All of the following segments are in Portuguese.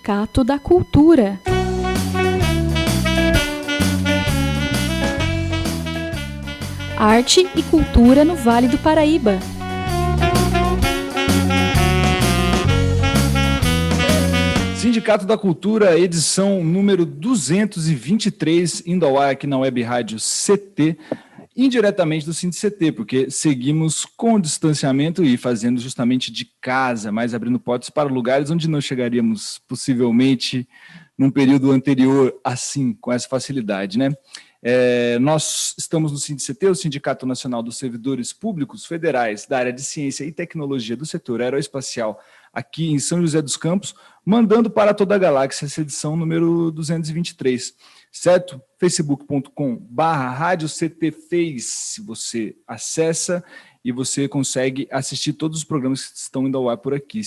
Sindicato da Cultura. Arte e cultura no Vale do Paraíba. Sindicato da Cultura, edição número 223, indo ao ar aqui na Web Rádio CT, indiretamente do SINDI-CT, porque seguimos com distanciamento e fazendo justamente de casa, mas abrindo portas para lugares onde não chegaríamos possivelmente num período anterior assim, com essa facilidade, né? Nós estamos no SINDI-CT, o Sindicato Nacional dos Servidores Públicos Federais da área de Ciência e Tecnologia do setor aeroespacial, aqui em São José dos Campos, mandando para toda a galáxia essa edição número 223, certo? facebook.com/radioctface, você acessa e você consegue assistir todos os programas que estão indo ao ar por aqui.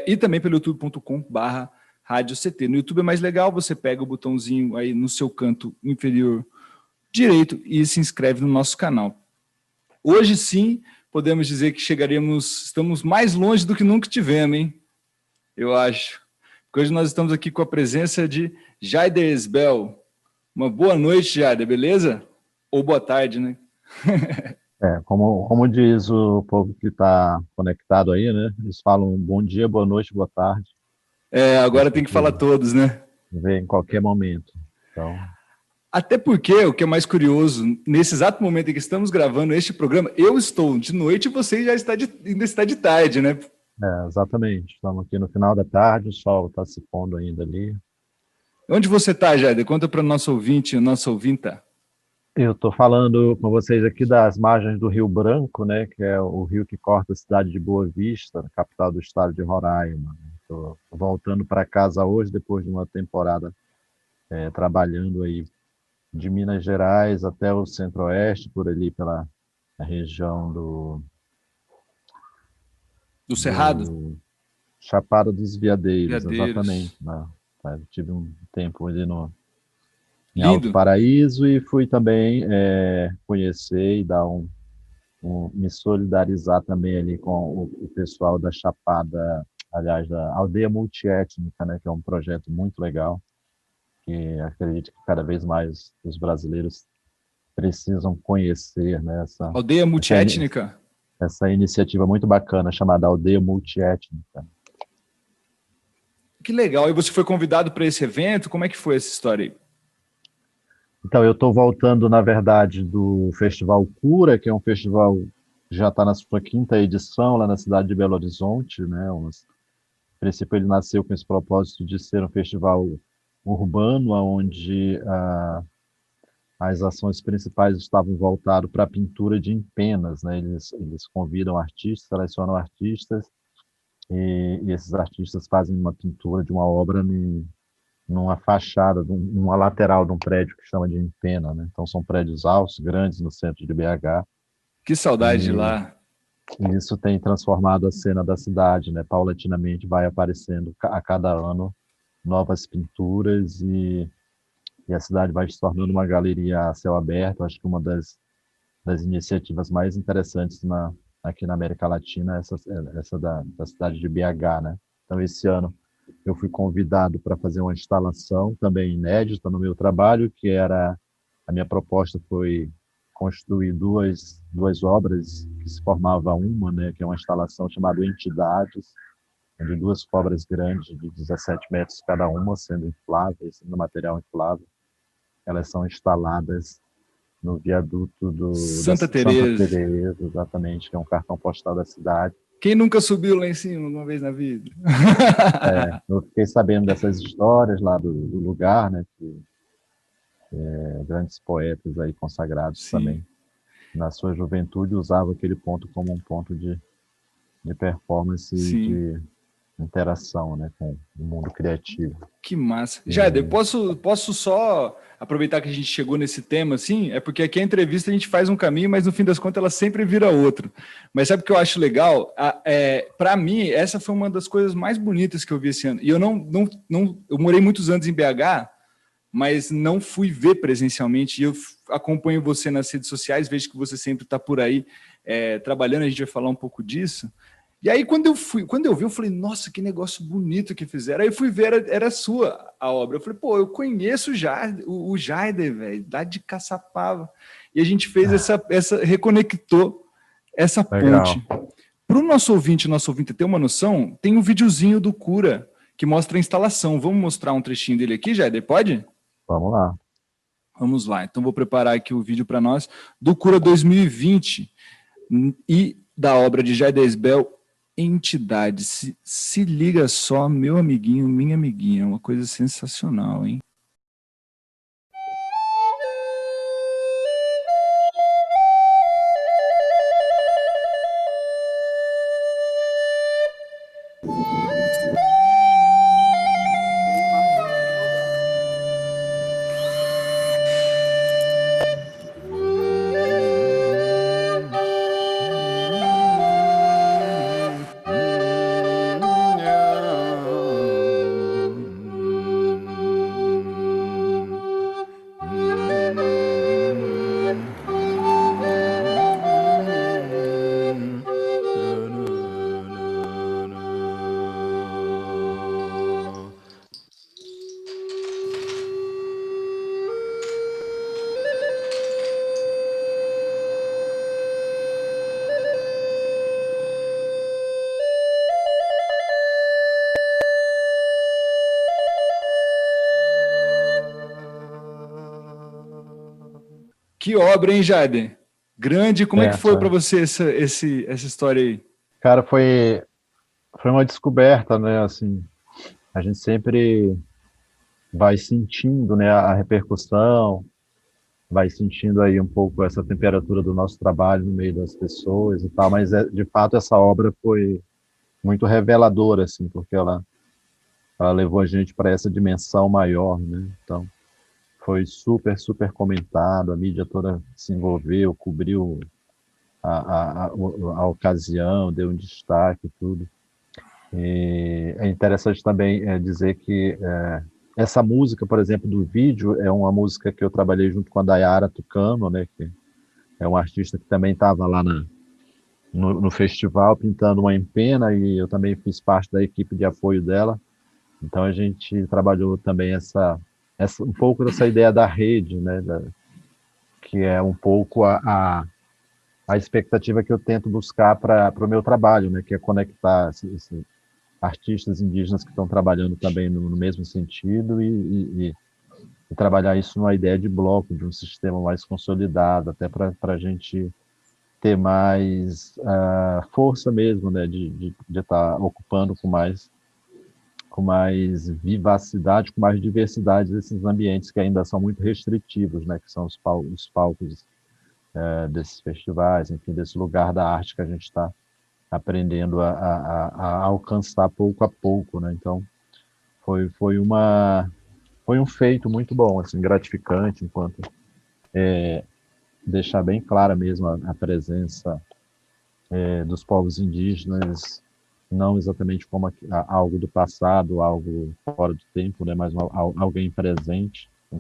E também pelo youtube.com/radiocT. No YouTube é mais legal, você pega o botãozinho aí no seu canto inferior direito e se inscreve no nosso canal. Hoje sim, podemos dizer que estamos mais longe do que nunca tivemos, hein? Eu acho. Porque hoje nós estamos aqui com a presença de Jaider Esbel. Uma boa noite, Jaider, beleza? Ou boa tarde, né? Como diz o povo que está conectado aí, né? Eles falam bom dia, boa noite, boa tarde. Agora tem que falar todos, né? Vê em qualquer momento. Então... Até porque, o que é mais curioso, nesse exato momento em que estamos gravando este programa, eu estou de noite e você ainda está de tarde, né? Exatamente. Estamos aqui no final da tarde, o sol está se pondo ainda ali. Onde você está, Jaider? Conta para o nosso ouvinte, nossa ouvinta. Eu estou falando com vocês aqui das margens do Rio Branco, né? Que é o rio que corta a cidade de Boa Vista, capital do estado de Roraima. Estou voltando para casa hoje, depois de uma temporada trabalhando aí de Minas Gerais até o Centro-Oeste, por ali pela região do Cerrado? Chapada dos Veadeiros, exatamente. Né? Tive um tempo ali em Alto Paraíso e fui também conhecer e me solidarizar também ali com o pessoal da Chapada, aliás, da Aldeia Multiétnica, né? Que é um projeto muito legal, que acredito que cada vez mais os brasileiros precisam conhecer, né? Aldeia Multiétnica? Essa iniciativa muito bacana, chamada Aldeia Multiétnica. Que legal. E você foi convidado para esse evento? Como é que foi essa história aí? Então, eu estou voltando, na verdade, do Festival Cura, que é um festival que já está na sua 5ª edição, lá na cidade de Belo Horizonte, né? A princípio, ele nasceu com esse propósito de ser um festival urbano, onde as ações principais estavam voltadas para a pintura de empenas, né? Eles convidam artistas, selecionam artistas, e esses artistas fazem uma pintura de uma obra numa fachada, numa lateral de um prédio que chama de empena, né? Então são prédios altos, grandes no centro de BH. Que saudade de lá! E isso tem transformado a cena da cidade, né? Paulatinamente vai aparecendo a cada ano novas pinturas e a cidade vai se tornando uma galeria a céu aberto. Acho que uma das iniciativas mais interessantes aqui na América Latina é essa da cidade de BH, né? Então, esse ano eu fui convidado para fazer uma instalação também inédita no meu trabalho, que era... A minha proposta foi construir duas obras que se formavam uma, né? Que é uma instalação chamada Entidades, onde 2 cobras grandes de 17 metros cada uma, sendo infláveis, sendo material inflável. Elas são instaladas no viaduto Santa Teresa, exatamente, que é um cartão postal da cidade. Quem nunca subiu lá em cima uma vez na vida? Eu fiquei sabendo dessas histórias lá do lugar, né? Que grandes poetas aí consagrados também, na sua juventude, usavam aquele ponto como um ponto de performance e de interação, né, com o mundo criativo. Que massa. Jaider, posso só aproveitar que a gente chegou nesse tema, assim? É porque aqui a entrevista a gente faz um caminho, mas no fim das contas ela sempre vira outro. Mas sabe o que eu acho legal? Para mim, essa foi uma das coisas mais bonitas que eu vi esse ano. E eu eu morei muitos anos em BH, mas não fui ver presencialmente. E eu acompanho você nas redes sociais, vejo que você sempre está por aí trabalhando, a gente vai falar um pouco disso. E aí, quando eu vi, eu falei, nossa, que negócio bonito que fizeram. Aí eu fui ver, era sua a obra. Eu falei, pô, eu conheço o Jaider, velho, lá de Caçapava. E a gente fez reconectou essa Legal. ponte. Para o nosso ouvinte ter uma noção, tem um videozinho do Cura que mostra a instalação. Vamos mostrar um trechinho dele aqui, Jaider? Pode? Vamos lá. Vamos lá. Então, vou preparar aqui o vídeo para nós do Cura 2020 e da obra de Jaider Esbel, Entidade. Se liga só, meu amiguinho, minha amiguinha. Uma coisa sensacional, hein? Que obra, hein, Jaider? Grande. Como é que foi para você essa história aí? Cara, foi uma descoberta, né? Assim, a gente sempre vai sentindo, né, a repercussão, vai sentindo aí um pouco essa temperatura do nosso trabalho no meio das pessoas e tal, mas de fato essa obra foi muito reveladora, assim, porque ela levou a gente para essa dimensão maior, né? Então, foi super, super comentado, a mídia toda se envolveu, cobriu a ocasião, deu um destaque, tudo. E é interessante também dizer que essa música, por exemplo, do vídeo, é uma música que eu trabalhei junto com a Dayara Tucano, né, que é uma artista que também estava lá no festival pintando uma empena, e eu também fiz parte da equipe de apoio dela. Então a gente trabalhou também um pouco dessa ideia da rede, né, que é um pouco a expectativa que eu tento buscar para o meu trabalho, né, que é conectar artistas indígenas que estão trabalhando também no mesmo sentido e trabalhar isso numa ideia de bloco, de um sistema mais consolidado, até para a gente ter mais força mesmo, né, de estar ocupando com mais vivacidade, com mais diversidade desses ambientes que ainda são muito restritivos, né, que são os palcos desses festivais, enfim, desse lugar da arte que a gente está aprendendo a alcançar pouco a pouco, né? Então, foi um feito muito bom, assim, gratificante, enquanto deixar bem clara mesmo a presença dos povos indígenas, não exatamente como algo do passado, algo fora do tempo, né? Mas alguém presente, com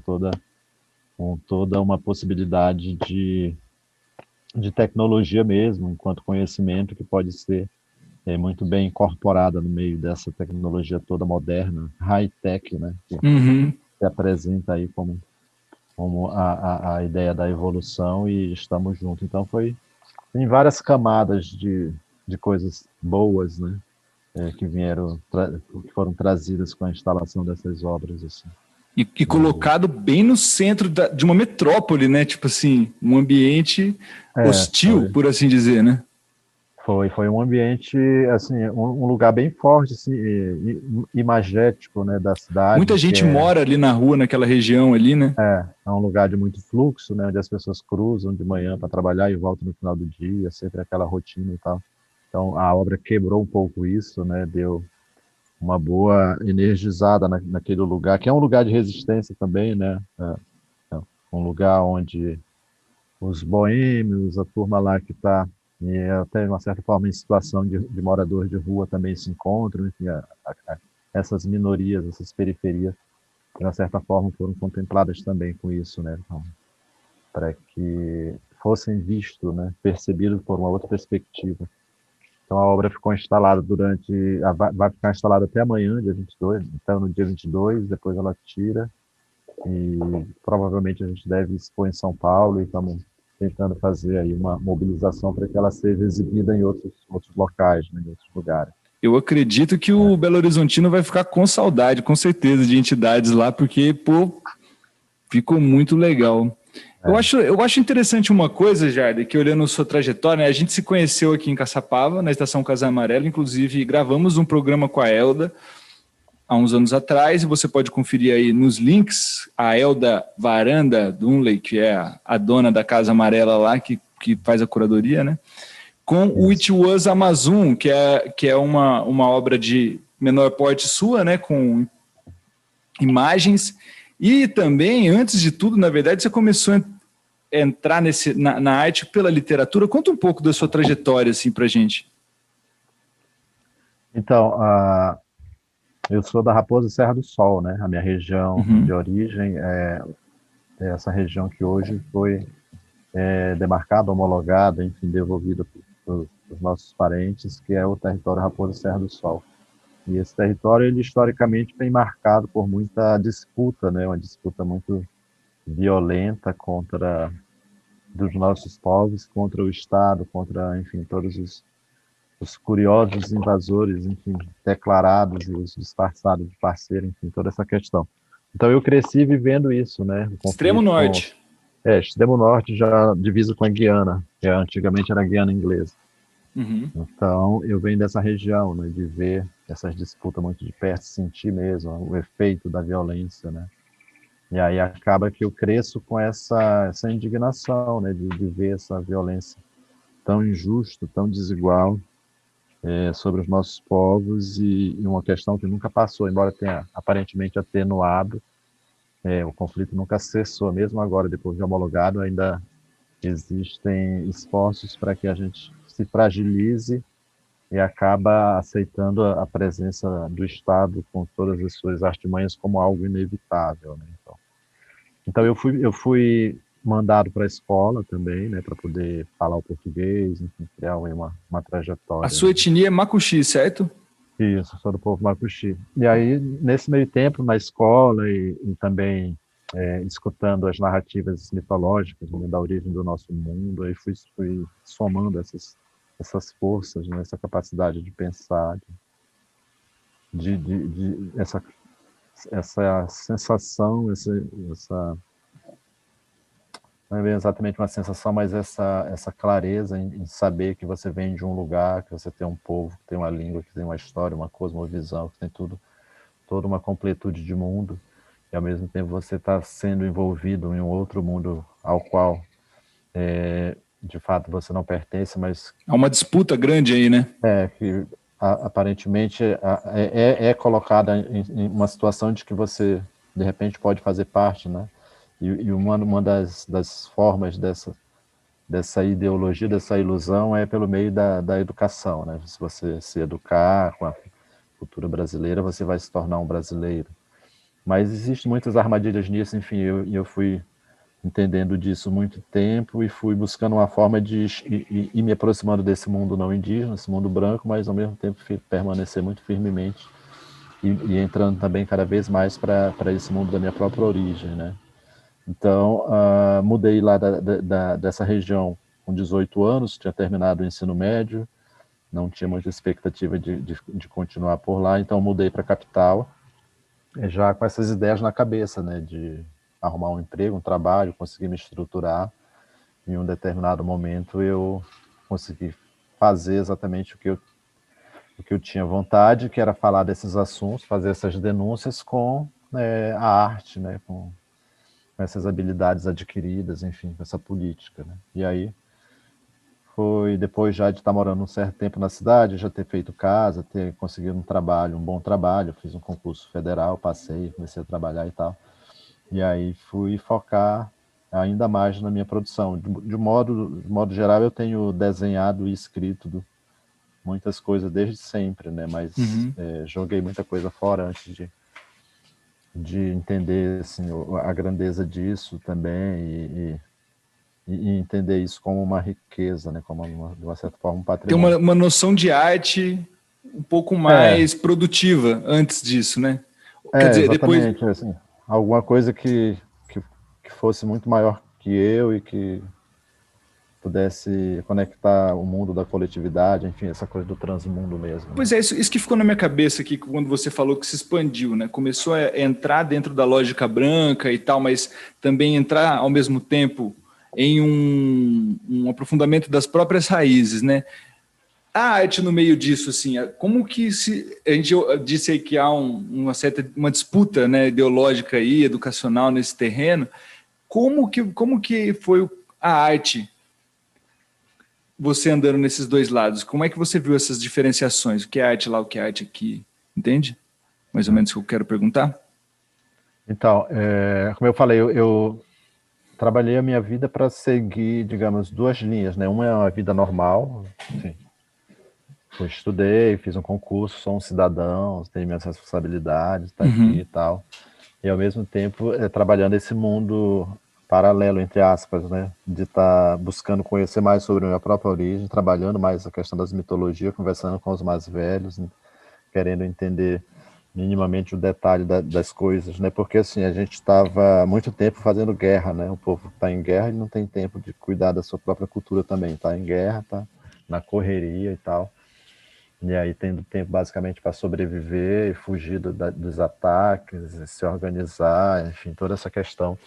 toda uma possibilidade de tecnologia mesmo, enquanto conhecimento que pode ser muito bem incorporada no meio dessa tecnologia toda moderna, high-tech, né, que se apresenta aí como a ideia da evolução, e estamos juntos. Então tem várias camadas de coisas boas, né, que foram trazidas com a instalação dessas obras, assim. E colocado bem no centro de uma metrópole, né? Tipo assim, um ambiente hostil, por assim dizer, né? Foi um ambiente, assim, um lugar bem forte, assim, imagético, né, da cidade. Muita gente mora ali na rua, naquela região ali, né? É um lugar de muito fluxo, né, onde as pessoas cruzam de manhã para trabalhar e voltam no final do dia, sempre aquela rotina e tal. Então, a obra quebrou um pouco isso, né, deu uma boa energizada naquele lugar, que é um lugar de resistência também, né? Um lugar onde os boêmios, a turma lá que está, até de uma certa forma, em situação de morador de rua também se encontram, enfim, essas minorias, essas periferias, de uma certa forma, foram contempladas também com isso, né? Então, para que fossem vistos, né? Percebidos por uma outra perspectiva. Então a obra ficou instalada vai ficar instalada até amanhã, dia 22. Então no dia 22, depois ela tira e provavelmente a gente deve expor em São Paulo e estamos tentando fazer aí uma mobilização para que ela seja exibida em outros locais, né, em outros lugares. Eu acredito que o Belo Horizontino vai ficar com saudade, com certeza, de entidades lá, porque, pô, ficou muito legal. Eu acho interessante uma coisa, Jardim, que olhando a sua trajetória, né, a gente se conheceu aqui em Caçapava, na Estação Casa Amarela, inclusive gravamos um programa com a Elda há uns anos atrás, e você pode conferir aí nos links a Elda Varanda Dunley, que é a dona da Casa Amarela lá, que faz a curadoria, né? Com o It Was Amazon, que é uma obra de menor porte sua, né? Com imagens. E também, antes de tudo, na verdade, você começou a entrar na arte pela literatura. Conta um pouco da sua trajetória, assim, pra gente. Então, eu sou da Raposa Serra do Sol, né? A minha região de origem é essa região que hoje foi demarcada, homologada, enfim, devolvida para os nossos parentes, que é o território Raposa Serra do Sol. E esse território, ele historicamente vem marcado por muita disputa, né? Uma disputa muito violenta dos nossos povos contra o Estado, contra, enfim, todos os curiosos invasores, enfim, declarados e os disfarçados de parceiro, enfim, toda essa questão. Então eu cresci vivendo isso, né? Extremo Norte. Extremo Norte, já divisa com a Guiana, que antigamente era a Guiana inglesa. Então eu venho dessa região, né? De ver essas disputas muito de perto, sentir mesmo o efeito da violência, né? E aí acaba que eu cresço com essa indignação, né? De ver essa violência tão injusta, tão desigual, sobre os nossos povos e uma questão que nunca passou, embora tenha aparentemente atenuado, o conflito nunca cessou, mesmo agora, depois de homologado, ainda existem esforços para que a gente se fragilize e acaba aceitando a presença do Estado com todas as suas artimanhas como algo inevitável, né? Então eu fui mandado para a escola também, né, para poder falar o português, enfim, criar uma trajetória. A sua etnia é Macuxi, certo? Isso, sou do povo Macuxi. E aí, nesse meio tempo, na escola e também escutando as narrativas mitológicas, né, da origem do nosso mundo, aí fui somando essas forças, né, essa capacidade de pensar, essa sensação, não é exatamente uma sensação, mas essa clareza em saber que você vem de um lugar, que você tem um povo, que tem uma língua, que tem uma história, uma cosmovisão, que tem toda uma completude de mundo, e ao mesmo tempo você está sendo envolvido em um outro mundo ao qual, de fato, você não pertence, mas... Há uma disputa grande aí, né? Que aparentemente é colocada em uma situação de que você, de repente, pode fazer parte, né? E uma das formas dessa ideologia, dessa ilusão, é pelo meio da educação, né? Se você se educar com a cultura brasileira, você vai se tornar um brasileiro. Mas existem muitas armadilhas nisso, enfim, eu fui entendendo disso muito tempo e fui buscando uma forma de ir me aproximando desse mundo não indígena, esse mundo branco, mas ao mesmo tempo permanecer muito firmemente e entrando também cada vez mais para esse mundo da minha própria origem, né? Então, mudei lá dessa região com 18 anos, tinha terminado o ensino médio, não tinha muita expectativa de continuar por lá, então mudei para a capital, já com essas ideias na cabeça, né, de arrumar um emprego, um trabalho, conseguir me estruturar. Em um determinado momento eu consegui fazer exatamente o que eu tinha vontade, que era falar desses assuntos, fazer essas denúncias com a arte, né, com essas habilidades adquiridas, enfim, com essa política, né? E aí foi depois já de estar morando um certo tempo na cidade, já ter feito casa, ter conseguido um bom trabalho, fiz um concurso federal, passei, comecei a trabalhar e tal. E aí fui focar ainda mais na minha produção. De modo geral, eu tenho desenhado e escrito muitas coisas desde sempre, né? Mas joguei muita coisa fora antes de entender assim, a grandeza disso também e entender isso como uma riqueza, né? Como, de uma certa forma, um Tem patrimônio. uma noção de arte um pouco mais produtiva antes disso, né? Quer dizer, depois... Exatamente. Assim, alguma coisa que fosse muito maior que eu e que pudesse conectar o mundo da coletividade, enfim, essa coisa do transmundo mesmo. Né? Pois é, isso que ficou na minha cabeça aqui quando você falou que se expandiu, né? Começou a entrar dentro da lógica branca e tal, mas também entrar ao mesmo tempo em um aprofundamento das próprias raízes, né? A arte no meio disso, assim, como que a gente disse aí que há uma disputa, né, ideológica e educacional nesse terreno, como que foi a arte, você andando nesses dois lados? Como é que você viu essas diferenciações? O que é arte lá, o que é arte aqui? Entende? Mais ou menos o que eu quero perguntar. Então, como eu falei, eu trabalhei a minha vida para seguir, digamos, duas linhas, né? Uma é uma vida normal, enfim. Eu estudei, fiz um concurso, sou um cidadão, tenho minhas responsabilidades, tá aqui e tal. E ao mesmo tempo trabalhando esse mundo paralelo, entre aspas, né? De estar buscando conhecer mais sobre a minha própria origem, trabalhando mais a questão das mitologias, conversando com os mais velhos, querendo entender minimamente o detalhe das coisas, né? Porque assim, a gente estava muito tempo fazendo guerra, né? O povo está em guerra e não tem tempo de cuidar da sua própria cultura também. Está em guerra, está na correria e tal. E aí tendo tempo basicamente para sobreviver e fugir dos ataques, se organizar, enfim, toda essa questão,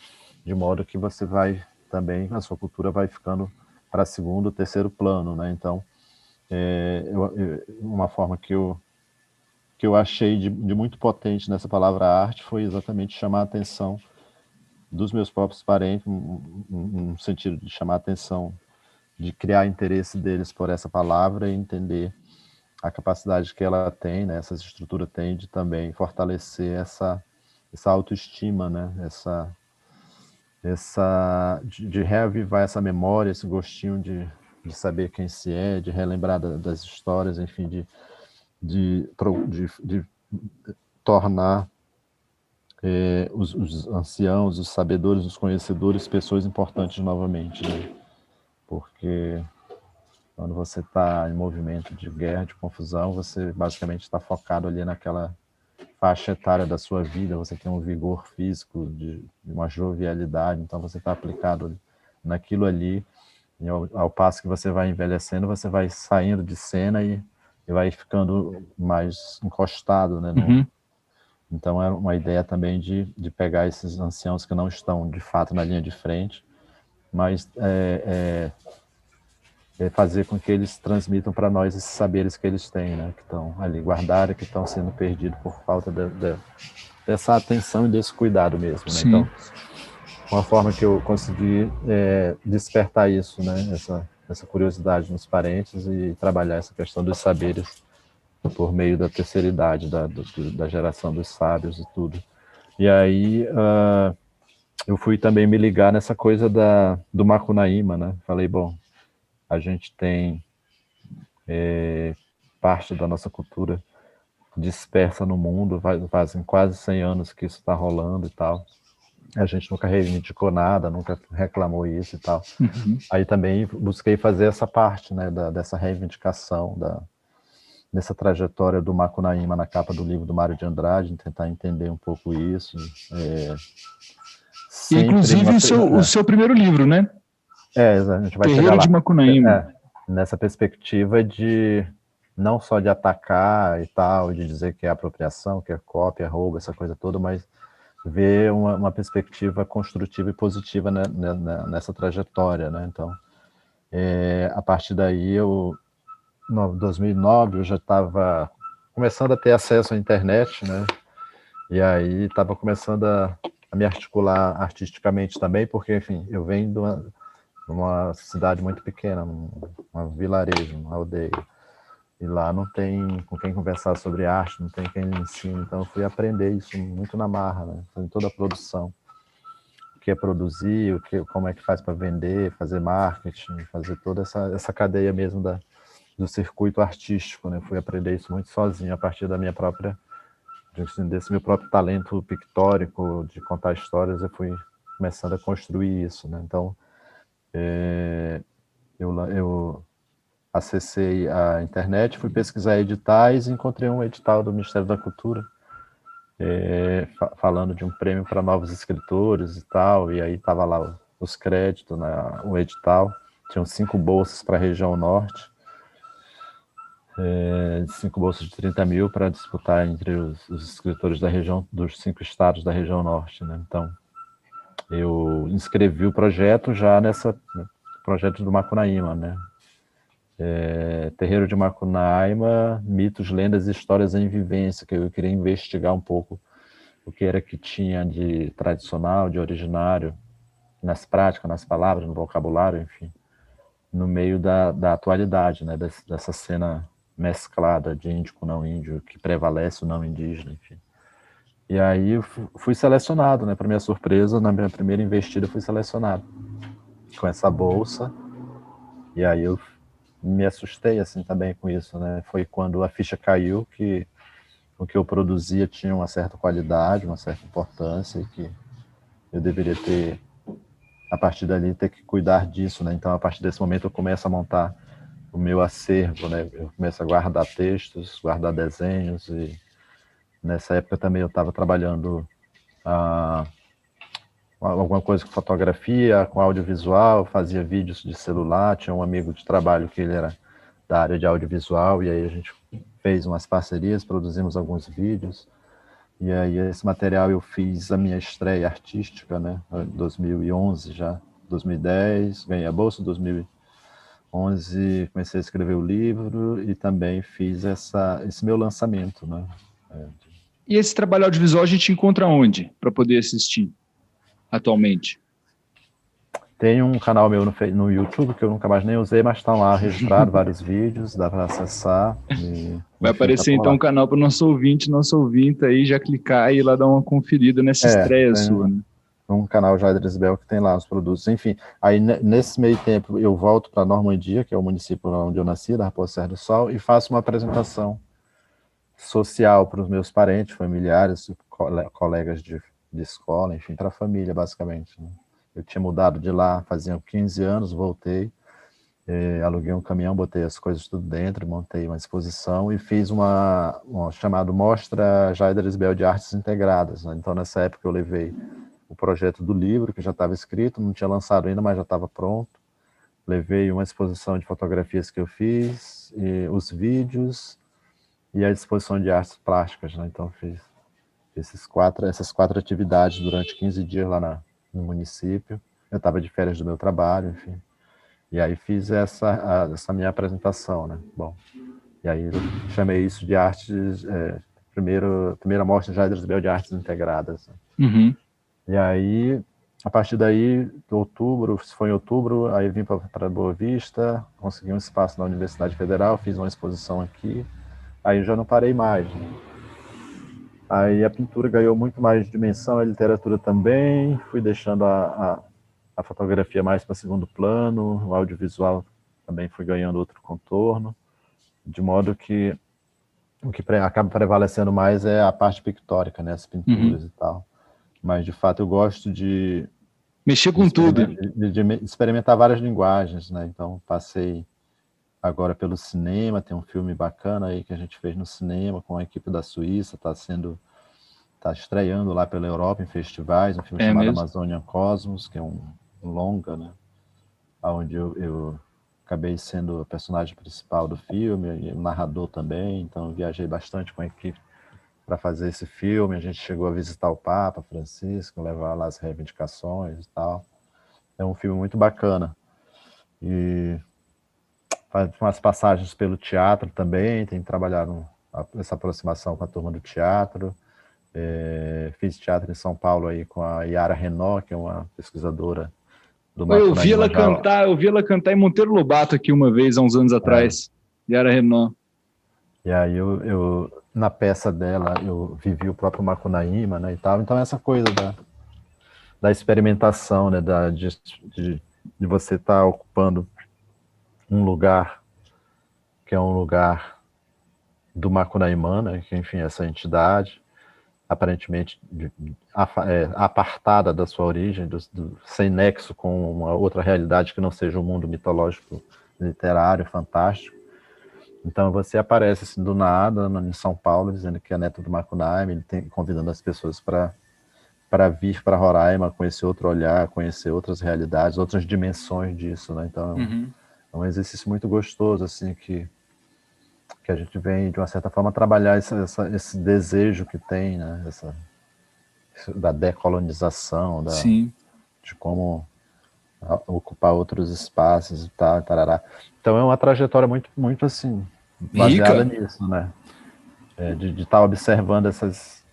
de modo que você vai também, a sua cultura vai ficando para segundo, terceiro plano, né? Então, uma forma que eu achei de muito potente nessa palavra arte foi exatamente chamar a atenção dos meus próprios parentes, no sentido de chamar a atenção, de criar interesse deles por essa palavra e entender a capacidade que ela tem, né, essa estrutura tem de também fortalecer essa autoestima, né, de reavivar essa memória, esse gostinho de saber quem se é, de relembrar das histórias, enfim, de tornar os anciãos, os sabedores, os conhecedores, pessoas importantes novamente, né? Porque quando você está em movimento de guerra, de confusão, você basicamente está focado ali naquela faixa etária da sua vida, você tem um vigor físico, de uma jovialidade, então você está aplicado naquilo ali, e ao passo que você vai envelhecendo, você vai saindo de cena e vai ficando mais encostado, né? Então é uma ideia também de pegar esses anciãos que não estão de fato na linha de frente, mas fazer com que eles transmitam para nós esses saberes que eles têm, né? Que estão ali guardados, que estão sendo perdidos por falta dessa atenção e desse cuidado mesmo, né? Então, uma forma que eu consegui despertar isso, né? Essa curiosidade nos parentes e trabalhar essa questão dos saberes por meio da terceira idade, da geração dos sábios e tudo. E aí eu fui também me ligar nessa coisa do Macunaíma, né? Falei, bom, a gente tem parte da nossa cultura dispersa no mundo, fazem quase 100 anos que isso está rolando e tal. A gente nunca reivindicou nada, nunca reclamou isso e tal. Aí também busquei fazer essa parte, né, dessa reivindicação, nessa trajetória do Macunaíma na capa do livro do Mário de Andrade, tentar entender um pouco isso. E inclusive o seu primeiro livro, né? A gente vai Terreiro chegar lá. de Macunaíma. Nessa perspectiva de não só de atacar e tal, de dizer que é apropriação, que é cópia, roubo, essa coisa toda, mas ver uma perspectiva construtiva e positiva nessa trajetória, né? Então, a partir daí, em 2009, eu já estava começando a ter acesso à internet, né? E aí estava começando a me articular artisticamente também, porque, enfim, eu venho de uma cidade muito pequena, um vilarejo, uma aldeia. E lá não tem com quem conversar sobre arte, não tem quem me ensine. Então eu fui aprender isso muito na marra, né? Em toda a produção. O que é produzir, como é que faz para vender, fazer marketing, fazer toda essa cadeia mesmo do circuito artístico, né? Fui aprender isso muito sozinho, a partir da minha própria, desse meu próprio talento pictórico, de contar histórias, eu fui começando a construir isso, né? Então, Eu acessei a internet, fui pesquisar editais e encontrei um edital do Ministério da Cultura, falando de um prêmio para novos escritores e tal, e aí estava lá os créditos, o edital, tinham 5 bolsas para a região norte, 5 bolsas de 30 mil para disputar entre os escritores da região, dos 5 estados da região norte, né? Então, eu inscrevi o projeto já projeto do Macunaíma, né? Terreiro de Macunaíma, mitos, lendas e histórias em vivência, que eu queria investigar um pouco o que era que tinha de tradicional, de originário, nas práticas, nas palavras, no vocabulário, enfim, no meio da atualidade, né? Dessa cena mesclada de índio com não índio, que prevalece o não indígena, enfim. E aí eu fui selecionado, né? Para minha surpresa, na minha primeira investida, eu fui selecionado com essa bolsa. E aí eu me assustei assim também com isso, né? Foi quando a ficha caiu que o que eu produzia tinha uma certa qualidade, uma certa importância e que eu deveria ter, a partir dali, ter que cuidar disso, né? Então, a partir desse momento, eu começo a montar o meu acervo, né? Eu começo a guardar textos, guardar desenhos e nessa época também eu estava trabalhando alguma coisa com fotografia, com audiovisual, fazia vídeos de celular, tinha um amigo de trabalho que ele era da área de audiovisual, e aí a gente fez umas parcerias, produzimos alguns vídeos, e aí esse material eu fiz a minha estreia artística, né, em 2011 já, 2010, ganhei a bolsa, 2011 comecei a escrever o livro, e também fiz esse meu lançamento, né. E esse trabalho audiovisual a gente encontra onde, para poder assistir atualmente? Tem um canal meu no YouTube, que eu nunca mais nem usei, mas estão lá registrados vários vídeos, dá para acessar. Vai aparecer então um canal para o nosso ouvinte aí já clicar e ir lá dar uma conferida nessa estreia sua, né? Um canal Jair Drisbel que tem lá os produtos. Enfim, aí nesse meio tempo eu volto para Normandia, que é o município onde eu nasci, da Raposa Serra do Sol, e faço uma apresentação social para os meus parentes, familiares, colegas de escola, enfim, para a família, basicamente, né? Eu tinha mudado de lá, faziam 15 anos, voltei, aluguei um caminhão, botei as coisas tudo dentro, montei uma exposição e fiz uma chamada Mostra Jair Drisbel de Artes Integradas, né? Então, nessa época, eu levei o projeto do livro, que já estava escrito, não tinha lançado ainda, mas já estava pronto. Levei uma exposição de fotografias que eu fiz, os vídeos e a exposição de artes plásticas, né? Então, fiz essas 4 atividades durante 15 dias lá no município. Eu estava de férias do meu trabalho, enfim. E aí fiz essa minha apresentação, né? Bom, e aí eu chamei isso de artes, primeira mostra Jair Drisbel de Artes Integradas. Uhum. E aí, a partir daí, foi em outubro, aí vim para Boa Vista, consegui um espaço na Universidade Federal, fiz uma exposição aqui, aí já não parei mais, né? Aí a pintura ganhou muito mais dimensão, a literatura também, fui deixando a fotografia mais para segundo plano, o audiovisual também foi ganhando outro contorno, de modo que o que acaba prevalecendo mais é a parte pictórica, né, as pinturas e tal. Mas, de fato, eu gosto de mexer com tudo. De experimentar várias linguagens, né? Então, passei agora pelo cinema, tem um filme bacana aí que a gente fez no cinema com a equipe da Suíça, está estreando lá pela Europa em festivais, um filme chamado Amazônia Cosmos, que é um longa, né? Onde eu acabei sendo o personagem principal do filme, e o narrador também, então eu viajei bastante com a equipe para fazer esse filme. A gente chegou a visitar o Papa Francisco, levar lá as reivindicações e tal. É um filme muito bacana. E faz umas passagens pelo teatro também, tem trabalhado essa aproximação com a turma do teatro. Fiz teatro em São Paulo aí com a Yara Renault, que é uma pesquisadora do Eu vi ela cantar em Monteiro Lobato aqui uma vez, há uns anos atrás. Yara Renault. E aí eu na peça dela, eu vivi o próprio Macunaíma, né, e tal. Então, essa coisa da experimentação, né, de você estar ocupando um lugar que é um lugar do Macunaíma, né, que, enfim, essa entidade, aparentemente apartada da sua origem, sem nexo com uma outra realidade que não seja o mundo mitológico, literário, fantástico. Então você aparece assim, do nada em São Paulo, dizendo que é neto do Macunaíma, convidando as pessoas para vir para Roraima, conhecer outro olhar, conhecer outras realidades, outras dimensões disso, né? Então é um exercício muito gostoso, assim, que a gente vem, de uma certa forma, trabalhar esse desejo que tem, né? Da decolonização, Sim. de como ocupar outros espaços e tal, tarará. Então é uma trajetória muito, muito assim, baseada nisso, né? De estar observando essas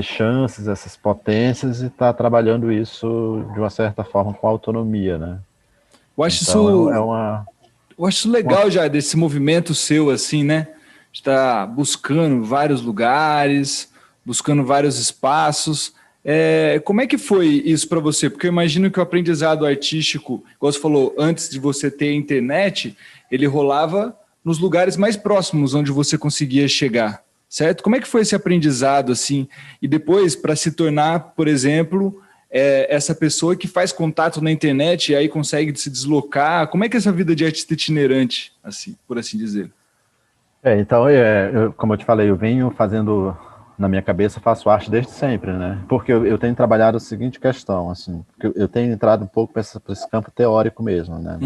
chances, essas potências e estar trabalhando isso de uma certa forma com autonomia, né? Eu acho então, eu acho isso legal já desse movimento seu, assim, né? Está buscando vários lugares, buscando vários espaços. Como é que foi isso para você? Porque eu imagino que o aprendizado artístico, como você falou, antes de você ter a internet, ele rolava nos lugares mais próximos onde você conseguia chegar, certo? Como é que foi esse aprendizado, assim? E depois, para se tornar, por exemplo, essa pessoa que faz contato na internet e aí consegue se deslocar, como é que é essa vida de artista itinerante, assim, por assim dizer? Então, como eu te falei, eu venho fazendo, na minha cabeça, faço arte desde sempre, né? Porque eu tenho trabalhado a seguinte questão, assim, eu tenho entrado um pouco para esse campo teórico mesmo, né?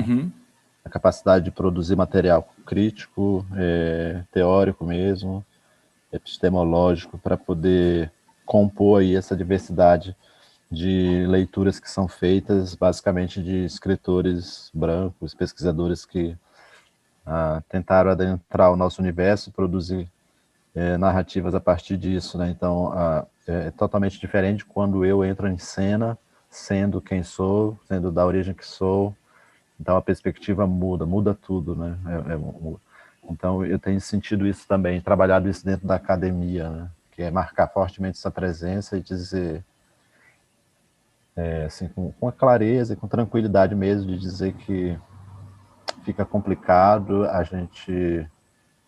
A capacidade de produzir material crítico, teórico mesmo, epistemológico, para poder compor aí essa diversidade de leituras que são feitas basicamente de escritores brancos, pesquisadores que tentaram adentrar o nosso universo e produzir narrativas a partir disso, né? Então, é totalmente diferente quando eu entro em cena, sendo quem sou, sendo da origem que sou. Então, a perspectiva muda tudo, né? Então, eu tenho sentido isso também, trabalhado isso dentro da academia, né? Que é marcar fortemente essa presença e dizer, assim, com a clareza e com tranquilidade mesmo, de dizer que fica complicado a gente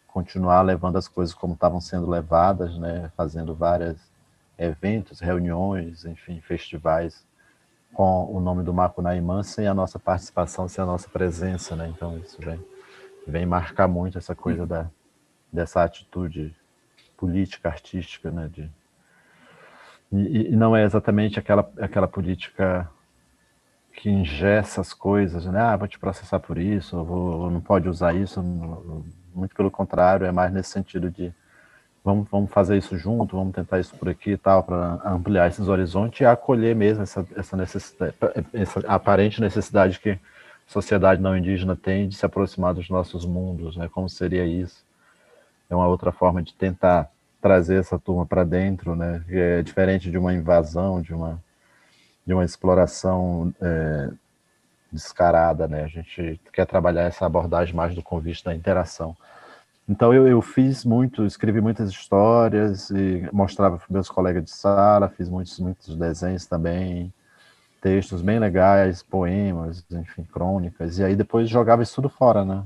continuar levando as coisas como estavam sendo levadas, né? Fazendo vários eventos, reuniões, enfim, festivais com o nome do Macunaíma sem a nossa participação, sem a nossa presença, né? Então isso vem marcar muito essa coisa dessa atitude política, artística, né? E não é exatamente aquela política que engessa as coisas, né? Vou te processar por isso, não pode usar isso. Muito pelo contrário, é mais nesse sentido de vamos fazer isso junto, vamos tentar isso por aqui e tal, para ampliar esses horizontes e acolher mesmo essa necessidade, essa aparente necessidade que a sociedade não indígena tem de se aproximar dos nossos mundos, né? Como seria isso? É uma outra forma de tentar trazer essa turma para dentro, né? Que é diferente de uma invasão, de uma exploração descarada, né? A gente quer trabalhar essa abordagem mais do convite da interação. Então eu escrevi muitas histórias e mostrava para meus colegas de sala, fiz muitos desenhos também, textos bem legais, poemas, enfim, crônicas, e aí depois jogava isso tudo fora, né?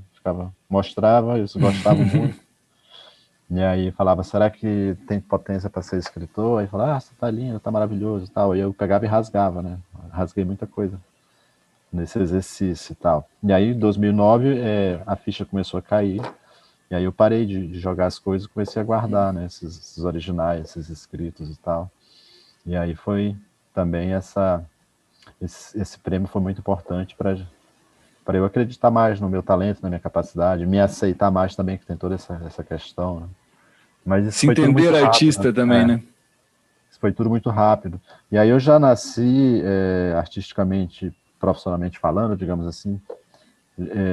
Mostrava, eles gostavam muito, e aí falava, será que tem potência para ser escritor? Aí falava, você tá lindo, tá maravilhoso e tal, e eu pegava e rasgava, né? Rasguei muita coisa nesse exercício e tal. E aí, em 2009, a ficha começou a cair, e aí eu parei de jogar as coisas e comecei a guardar, né, esses originais, esses escritos e tal. E aí foi também esse prêmio foi muito importante para eu acreditar mais no meu talento, na minha capacidade, me aceitar mais também, que tem toda essa questão, né? Mas isso Se foi tudo muito entender rápido, artista também, né? Isso foi tudo muito rápido. E aí eu já nasci artisticamente, profissionalmente falando, digamos assim,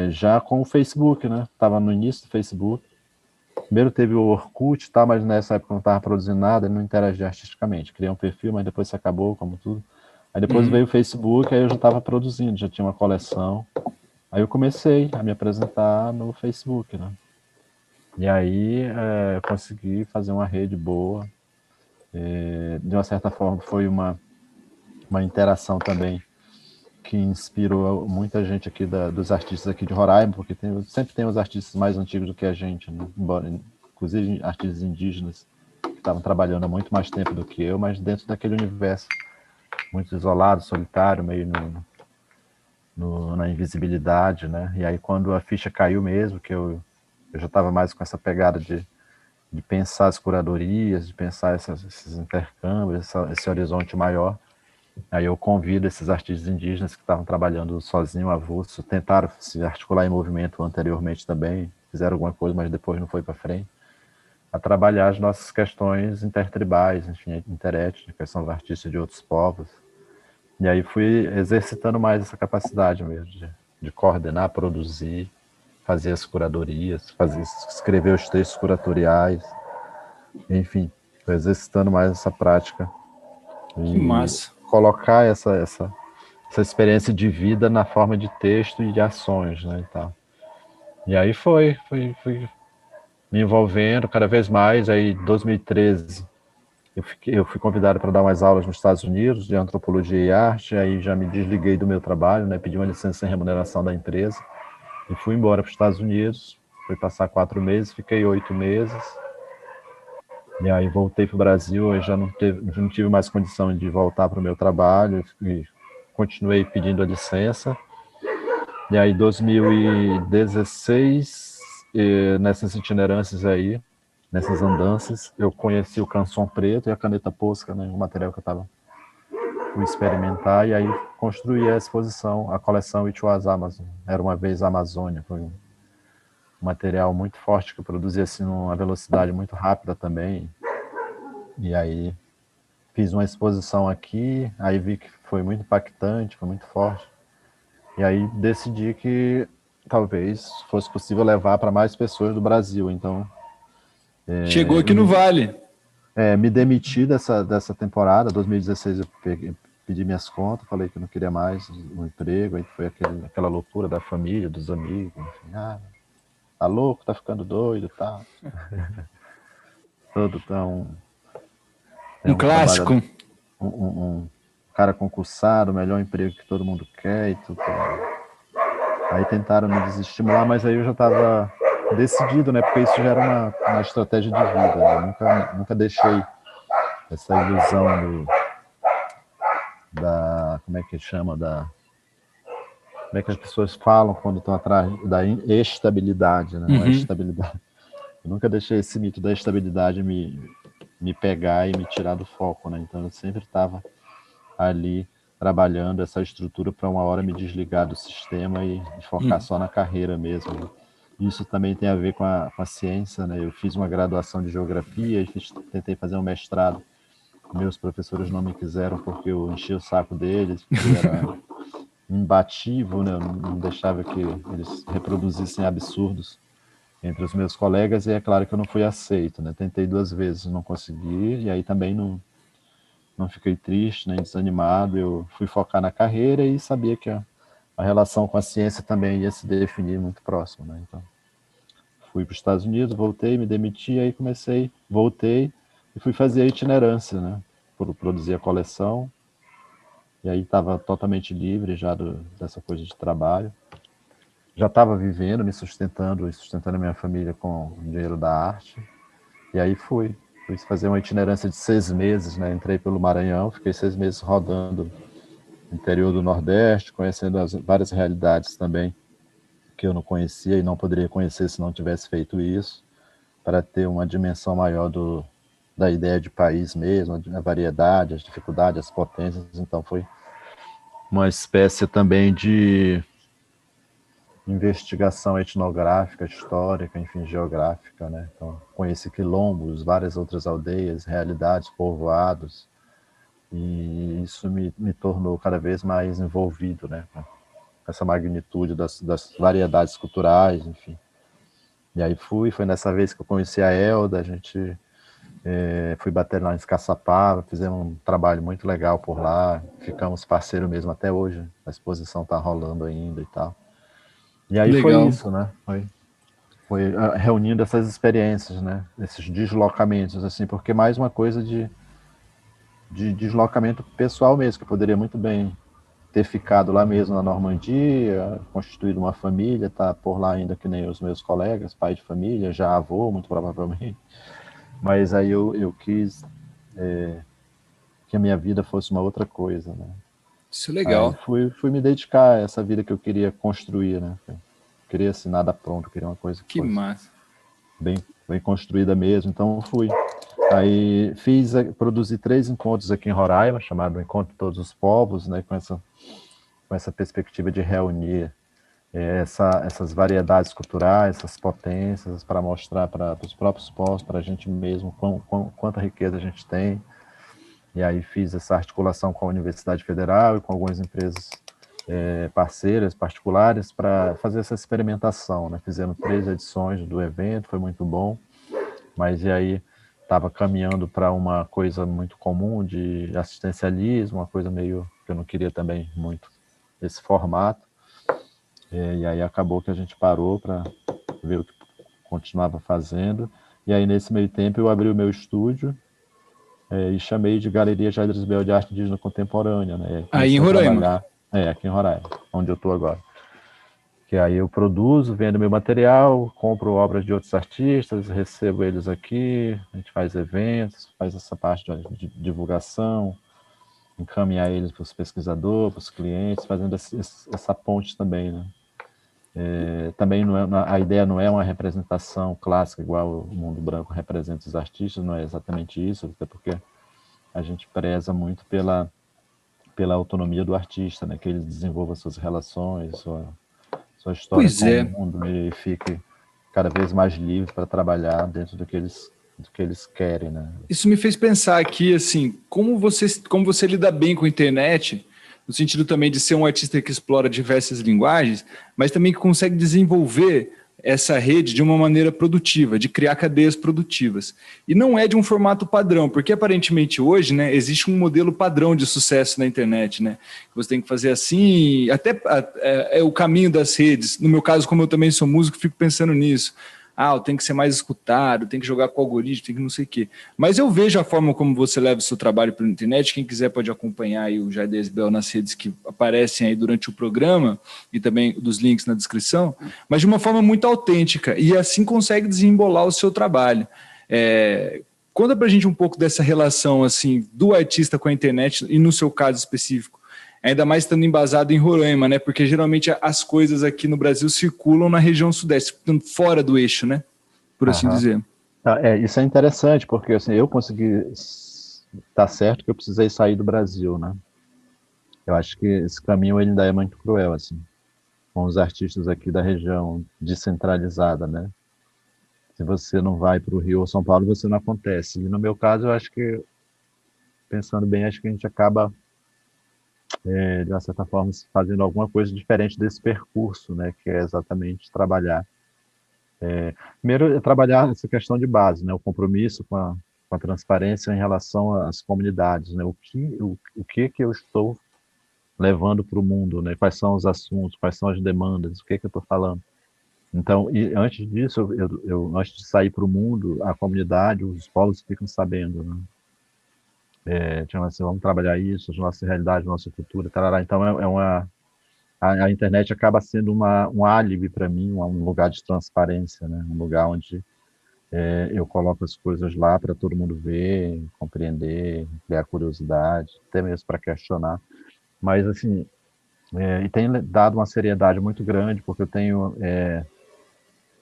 já com o Facebook, né? Estava no início do Facebook. Primeiro teve o Orkut, tá, mas nessa época eu não estava produzindo nada, não interagia artisticamente. Criei um perfil, mas depois se acabou, como tudo. Aí depois veio o Facebook, aí eu já estava produzindo, já tinha uma coleção. Aí eu comecei a me apresentar no Facebook, né? E aí eu consegui fazer uma rede boa. De uma certa forma foi uma interação também que inspirou muita gente aqui dos artistas aqui de Roraima, porque sempre tem os artistas mais antigos do que a gente, né? Embora, inclusive artistas indígenas que estavam trabalhando há muito mais tempo do que eu, mas dentro daquele universo muito isolado, solitário, meio na invisibilidade, né? E aí quando a ficha caiu mesmo, que eu já estava mais com essa pegada de pensar as curadorias, de pensar esses intercâmbios, esse horizonte maior, aí eu convido esses artistas indígenas que estavam trabalhando sozinho, avulso, tentaram se articular em movimento anteriormente também, fizeram alguma coisa, mas depois não foi para frente, a trabalhar as nossas questões intertribais, enfim, interétnicas, são os artistas de outros povos. E aí fui exercitando mais essa capacidade mesmo de coordenar, produzir, fazer as curadorias, escrever os textos curatoriais, enfim, fui exercitando mais essa prática. Que massa. Colocar essa experiência de vida na forma de texto e de ações, né, e tal. E aí fui me envolvendo cada vez mais. Aí em 2013 eu fui convidado para dar umas aulas nos Estados Unidos de antropologia e arte, aí já me desliguei do meu trabalho, né, pedi uma licença sem remuneração da empresa e fui embora para os Estados Unidos, fui passar 4 meses, fiquei 8 meses, e aí voltei para o Brasil, eu já não tive mais condição de voltar para o meu trabalho, e continuei pedindo a licença, e aí em 2016, nessas itinerâncias aí, nessas andanças, eu conheci o Canção Preto e a Caneta Posca, né, o material que eu fui experimentar, e aí construí a exposição, a coleção It Was Amazon, Era Uma Vez a Amazônia, foi um material muito forte que eu produzi assim numa velocidade muito rápida também, e aí fiz uma exposição aqui, aí vi que foi muito impactante, foi muito forte, e aí decidi que talvez fosse possível levar para mais pessoas do Brasil, então chegou aqui no Vale. Me demiti dessa temporada, 2016 eu pedi minhas contas, falei que não queria mais um emprego, aí foi aquela loucura da família, dos amigos, enfim, tá louco, tá ficando doido, tá? Todo tão... Um clássico. Um cara concursado, o melhor emprego que todo mundo quer e tudo. Aí tentaram me desestimular, mas aí eu já estava decidido, né? Porque isso já era uma estratégia de vida, né? Eu nunca deixei essa ilusão como é que chama, como é que as pessoas falam quando estão atrás da estabilidade, né? Uma estabilidade. Eu nunca deixei esse mito da estabilidade me pegar e me tirar do foco, né? Então eu sempre estava ali trabalhando essa estrutura para uma hora me desligar do sistema e focar só na carreira mesmo, né? Isso também tem a ver com a ciência, né? Eu fiz uma graduação de geografia e tentei fazer um mestrado. Meus professores não me quiseram porque eu enchi o saco deles, porque era imbativo, né? Eu não deixava que eles reproduzissem absurdos entre os meus colegas, e é claro que eu não fui aceito, né? Tentei 2 vezes, não consegui, e aí também não fiquei triste, nem desanimado. Eu fui focar na carreira e sabia que a relação com a ciência também ia se definir muito próximo, né? Então, fui para os Estados Unidos, voltei, me demiti, aí voltei e fui fazer a itinerância, né? Produzir a coleção, e aí estava totalmente livre já dessa coisa de trabalho. Já estava vivendo, me sustentando e sustentando a minha família com o dinheiro da arte, e aí fui fazer uma itinerância de 6 meses, né? Entrei pelo Maranhão, fiquei 6 meses rodando interior do Nordeste, conhecendo várias realidades também que eu não conhecia e não poderia conhecer se não tivesse feito isso, para ter uma dimensão maior da ideia de país mesmo, a variedade, as dificuldades, as potências. Então foi uma espécie também de investigação etnográfica, histórica, enfim, geográfica, né? Então conheci quilombos, várias outras aldeias, realidades, povoados, e isso me tornou cada vez mais envolvido, né, com essa magnitude das variedades culturais, enfim. E aí foi nessa vez que eu conheci a Elda, a gente fui bater lá em Caçapava, fizemos um trabalho muito legal por lá, ficamos parceiros mesmo até hoje, a exposição está rolando ainda e tal. E aí legal. Foi isso, né, foi reunindo essas experiências, né, esses deslocamentos, assim, porque mais uma coisa de deslocamento pessoal mesmo, que eu poderia muito bem ter ficado lá mesmo na Normandia, constituído uma família, tá por lá ainda que nem os meus colegas, pai de família, já avô, muito provavelmente. Mas aí eu quis que a minha vida fosse uma outra coisa, né? Isso é Aí legal. fui me dedicar a essa vida que eu queria construir, né? Eu queria assim, nada pronto, eu queria uma coisa que Que fosse massa. bem, bem construída mesmo, então fui. Aí produzi 3 encontros aqui em Roraima, chamado Encontro de Todos os Povos, né? Com essa perspectiva de reunir essas variedades culturais, essas potências, para mostrar para os próprios povos, para a gente mesmo, quanta riqueza a gente tem. E aí fiz essa articulação com a Universidade Federal e com algumas empresas parceiras, particulares, para fazer essa experimentação, né? Fizemos 3 edições do evento, foi muito bom, mas e aí estava caminhando para uma coisa muito comum de assistencialismo, uma coisa meio que eu não queria também muito esse formato, e aí acabou que a gente parou para ver o que continuava fazendo, e aí nesse meio tempo eu abri o meu estúdio e chamei de Galeria Jair Bel de Arte Indígena Contemporânea, né? E Aí em comecei a Roraima. trabalhar aqui em Roraima, onde eu estou agora. Que aí eu produzo, vendo meu material, compro obras de outros artistas, recebo eles aqui, a gente faz eventos, faz essa parte de divulgação, encaminhar eles para os pesquisadores, para os clientes, fazendo essa ponte também, né? Também não é, a ideia não é uma representação clássica igual o mundo branco representa os artistas, não é exatamente isso, até porque a gente preza muito pela autonomia do artista, né? Que ele desenvolva suas relações, sua história Pois com o é. mundo e fique cada vez mais livre para trabalhar dentro do que eles querem, né? Isso me fez pensar aqui, assim, como você lida bem com a internet, no sentido também de ser um artista que explora diversas linguagens, mas também que consegue desenvolver essa rede de uma maneira produtiva, de criar cadeias produtivas. E não é de um formato padrão, porque aparentemente hoje, né, existe um modelo padrão de sucesso na internet, né? Você tem que fazer assim, até é o caminho das redes. No meu caso, como eu também sou músico, fico pensando nisso. Ah, tem que ser mais escutado, tem que jogar com o algoritmo, tem que não sei o quê. Mas eu vejo a forma como você leva o seu trabalho pela internet. Quem quiser pode acompanhar aí o Jair Bel nas redes que aparecem aí durante o programa e também dos links na descrição, mas de uma forma muito autêntica e assim consegue desembolar o seu trabalho. Conta pra gente um pouco dessa relação assim do artista com a internet e no seu caso específico. Ainda mais estando embasado em Roraima, né? Porque geralmente as coisas aqui no Brasil circulam na região sudeste, fora do eixo, né? Por assim Aham. dizer. Isso é interessante, porque assim, eu consegui estar certo que eu precisei sair do Brasil, né? Eu acho que esse caminho ele ainda é muito cruel, assim, com os artistas aqui da região descentralizada, né? Se você não vai para o Rio ou São Paulo, você não acontece. E no meu caso, eu acho que, pensando bem, acho que a gente acaba, de uma certa forma, fazendo alguma coisa diferente desse percurso, né? Que é exatamente trabalhar. Primeiro, é trabalhar essa questão de base, né? O compromisso com a transparência em relação às comunidades, né? O que eu estou levando para o mundo, né? Quais são os assuntos, quais são as demandas, o que eu estou falando. Então, e antes disso, antes de sair para o mundo, a comunidade, os povos ficam sabendo, né? Tipo assim, vamos trabalhar isso, nossa realidade, nossa cultura, tarará. Então, a internet acaba sendo um álibi para mim, um lugar de transparência, né? Um lugar onde eu coloco as coisas lá para todo mundo ver, compreender, criar curiosidade, até mesmo para questionar. Mas, assim, e tem dado uma seriedade muito grande, porque eu tenho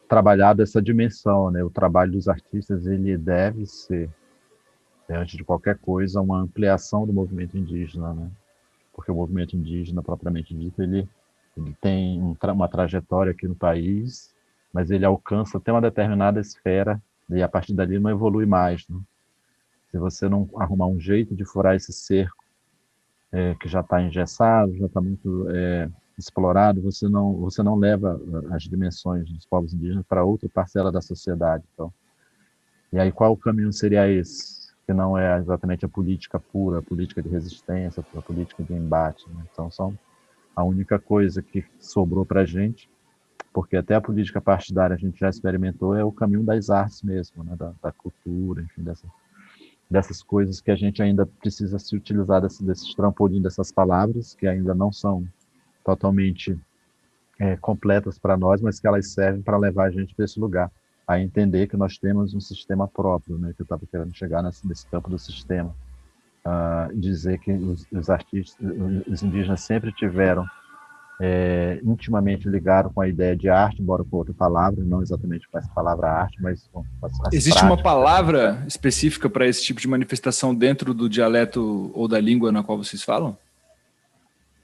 trabalhado essa dimensão, né? O trabalho dos artistas, ele deve ser, antes de qualquer coisa, uma ampliação do movimento indígena, né? Porque o movimento indígena, propriamente dito, ele tem uma trajetória aqui no país, mas ele alcança até uma determinada esfera e a partir dali não evolui mais, né? Se você não arrumar um jeito de furar esse cerco que já está engessado, já está muito explorado, você não leva as dimensões dos povos indígenas para outra parcela da sociedade. Então, e aí qual o caminho seria esse? Que não é exatamente a política pura, a política de resistência, a política de embate, né? Então, a única coisa que sobrou para a gente, porque até a política partidária a gente já experimentou, é o caminho das artes mesmo, né? Da cultura, enfim, dessas coisas que a gente ainda precisa se utilizar desses trampolim, dessas palavras, que ainda não são totalmente completas para nós, mas que elas servem para levar a gente para esse lugar. a entender que nós temos um sistema próprio, né? Que eu estava querendo chegar nesse campo do sistema. Dizer que os artistas, os indígenas sempre tiveram intimamente ligado com a ideia de arte, embora com outra palavra, não exatamente com essa palavra arte, mas com as Existe práticas. uma palavra específica para esse tipo de manifestação dentro do dialeto ou da língua na qual vocês falam?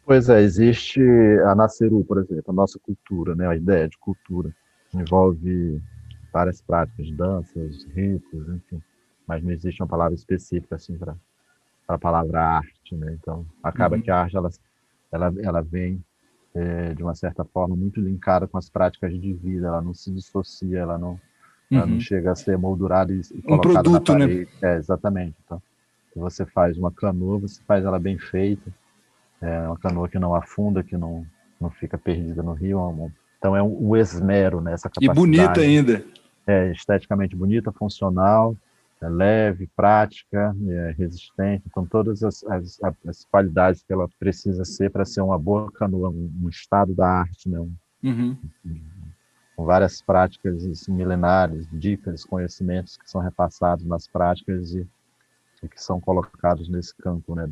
Pois é, existe a Nasceru, por exemplo, a nossa cultura, né? A ideia de cultura envolve várias práticas, danças, ritos, enfim, mas não existe uma palavra específica assim para a palavra arte, né? Então, acaba que a arte ela vem de uma certa forma muito linkada com as práticas de vida, ela não se dissocia, ela não chega a ser moldurada e colocada produto, na né? parede. Exatamente. Então, se você faz uma canoa, você faz ela bem feita, uma canoa que não afunda, que não fica perdida no rio. Então é um esmero, né? Essa E capacidade. bonita ainda. Esteticamente bonita, funcional, leve, prática, resistente. Então todas as qualidades que ela precisa ser para ser uma boa canoa, um estado da arte, né? Com várias práticas assim, milenares, dicas, conhecimentos que são repassados nas práticas e que são colocados nesse campo, né?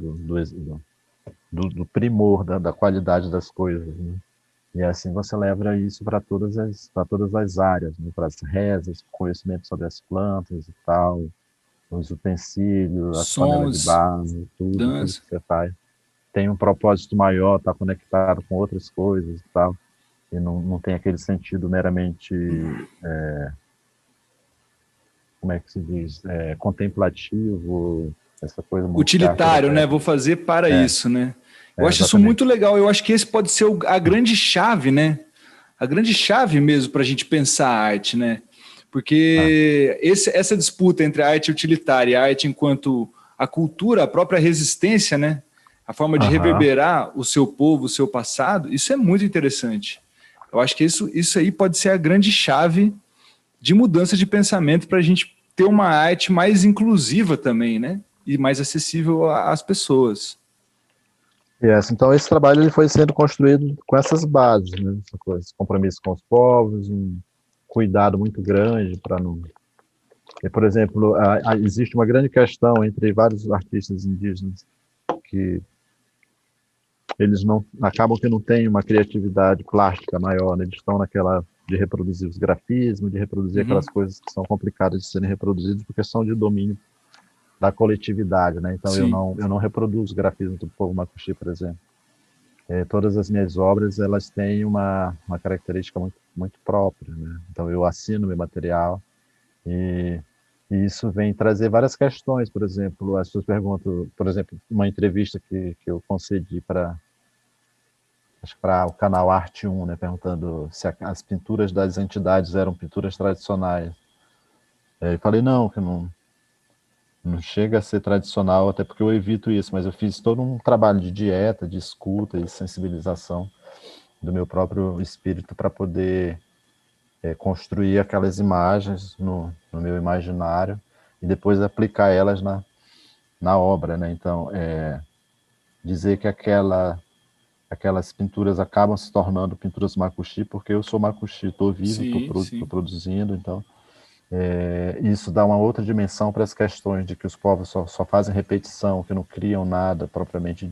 Do primor, da qualidade das coisas, né? E assim você leva isso para todas as áreas, né? Para as rezas, conhecimento sobre as plantas e tal, os utensílios, as panelas de Sons, barro, tudo que dança. você faz. Tem um propósito maior, está conectado com outras coisas e tal, e não tem aquele sentido meramente, como é que se diz, contemplativo, essa coisa muito Utilitário, né? Vou fazer para isso, né? Eu acho isso exatamente. muito legal. Eu acho que esse pode ser a grande chave, né? A grande chave mesmo para a gente pensar a arte, né? Porque essa disputa entre a arte utilitária e a arte enquanto a cultura, a própria resistência, né? A forma de reverberar o seu povo, o seu passado, isso é muito interessante. Eu acho que isso aí pode ser a grande chave de mudança de pensamento para a gente ter uma arte mais inclusiva também, né? E mais acessível às pessoas. Então esse trabalho ele foi sendo construído com essas bases, né? Esse compromisso com os povos, um cuidado muito grande para não... Por exemplo, existe uma grande questão entre vários artistas indígenas que eles não acabam que não têm uma criatividade plástica maior, né? Eles estão naquela de reproduzir os grafismos, de reproduzir aquelas coisas que são complicadas de serem reproduzidas porque são de domínio da coletividade, né? Então eu não reproduzo grafismo do povo Macuxi, por exemplo. Todas as minhas obras elas têm uma característica muito, muito própria, né? Então eu assino meu material e isso vem trazer várias questões. Por exemplo, as pessoas perguntam, por exemplo, uma entrevista que eu concedi para o canal Arte 1, né, perguntando se as pinturas das entidades eram pinturas tradicionais. Eu falei que não chega a ser tradicional, até porque eu evito isso, mas eu fiz todo um trabalho de dieta, de escuta e sensibilização do meu próprio espírito para poder construir aquelas imagens no meu imaginário e depois aplicar elas na obra, né? Então, dizer que aquelas pinturas acabam se tornando pinturas Macuxi, porque eu sou Macuxi, estou vivo, estou produzindo, então isso dá uma outra dimensão para as questões de que os povos só fazem repetição, que não criam nada propriamente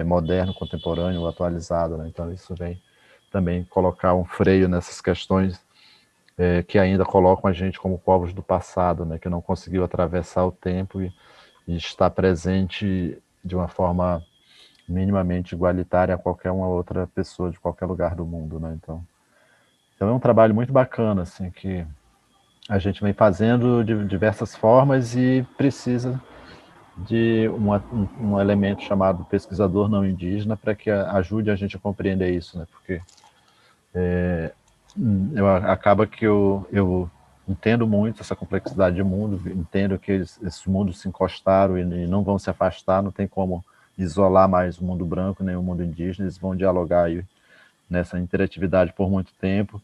moderno, contemporâneo, atualizado, né? Então isso vem também colocar um freio nessas questões que ainda colocam a gente como povos do passado, né? Que não conseguiu atravessar o tempo e estar presente de uma forma minimamente igualitária a qualquer uma outra pessoa de qualquer lugar do mundo, né? Então é um trabalho muito bacana, assim, que a gente vem fazendo de diversas formas e precisa de um elemento chamado pesquisador não indígena para que ajude a gente a compreender isso, né? Porque acaba que eu entendo muito essa complexidade de mundo, entendo que esses mundos se encostaram e não vão se afastar, não tem como isolar mais o mundo branco nem o mundo indígena, eles vão dialogar aí nessa interatividade por muito tempo,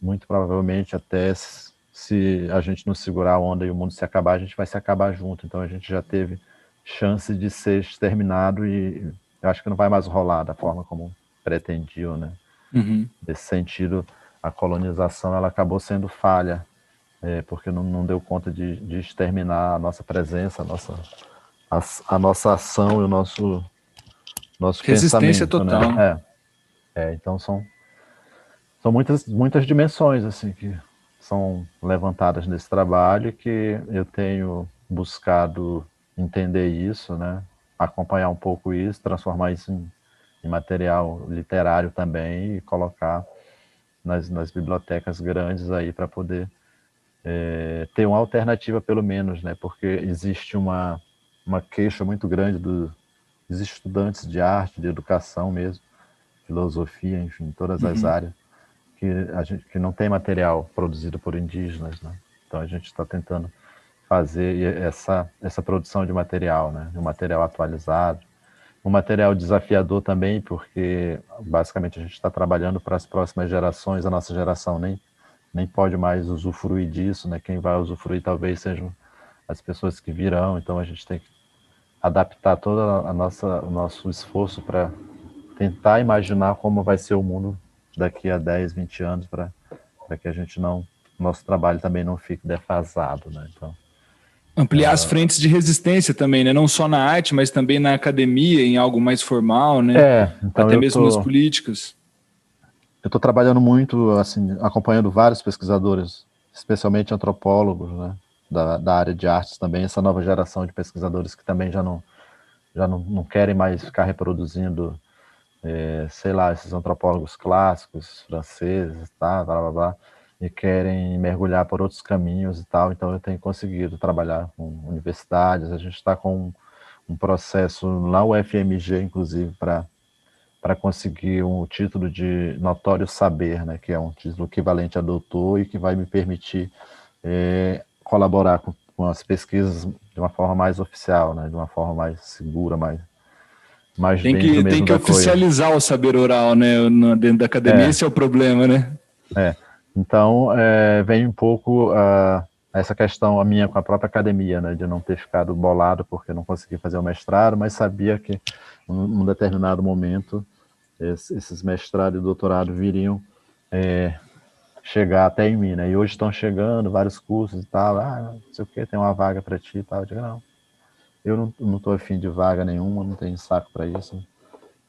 muito provavelmente até se a gente não segurar a onda e o mundo se acabar, a gente vai se acabar junto. Então a gente já teve chance de ser exterminado e eu acho que não vai mais rolar da forma como pretendiam, né? Nesse sentido, a colonização ela acabou sendo falha, porque não deu conta de exterminar a nossa presença, a nossa ação e o nosso Resistência pensamento, total. né? Então são muitas dimensões assim que são levantadas nesse trabalho e que eu tenho buscado entender isso, né? Acompanhar um pouco isso, transformar isso em material literário também e colocar nas bibliotecas grandes aí para poder ter uma alternativa pelo menos, né? Porque existe uma queixa muito grande dos estudantes de arte, de educação mesmo, filosofia, enfim, todas as áreas, que não tem material produzido por indígenas, né? Então a gente está tentando fazer essa produção de material, né? Um material atualizado, um material desafiador também, porque basicamente a gente está trabalhando para as próximas gerações, a nossa geração nem pode mais usufruir disso, né? Quem vai usufruir talvez sejam as pessoas que virão, então a gente tem que adaptar todo o nosso esforço para tentar imaginar como vai ser o mundo daqui a 10, 20 anos, para que a gente nosso trabalho também não fique defasado, né? Então, ampliar as frentes de resistência também, né? Não só na arte, mas também na academia, em algo mais formal, né? então até mesmo nas políticas. Eu estou trabalhando muito, assim, acompanhando vários pesquisadores, especialmente antropólogos, né? Da área de artes também, essa nova geração de pesquisadores que também já não querem mais ficar reproduzindo, sei lá, esses antropólogos clássicos, franceses, tá, blá, blá, blá, e querem mergulhar por outros caminhos e tal. Então eu tenho conseguido trabalhar com universidades, a gente está com um processo na UFMG, inclusive, para conseguir um título de notório saber, né, que é um título equivalente a doutor e que vai me permitir colaborar com as pesquisas de uma forma mais oficial, né, de uma forma mais segura, mais dentro mesmo tem que da coisa. oficializar o saber oral, né, dentro da academia, esse é o problema, né? Então, vem um pouco essa questão a minha com a própria academia, né, de não ter ficado bolado porque não consegui fazer o mestrado, mas sabia que num determinado momento esses mestrado e doutorado viriam chegar até em mim, né? E hoje estão chegando vários cursos e tal, não sei o que, tem uma vaga para ti e tal. Eu digo, não, eu não estou afim de vaga nenhuma, não tenho saco para isso,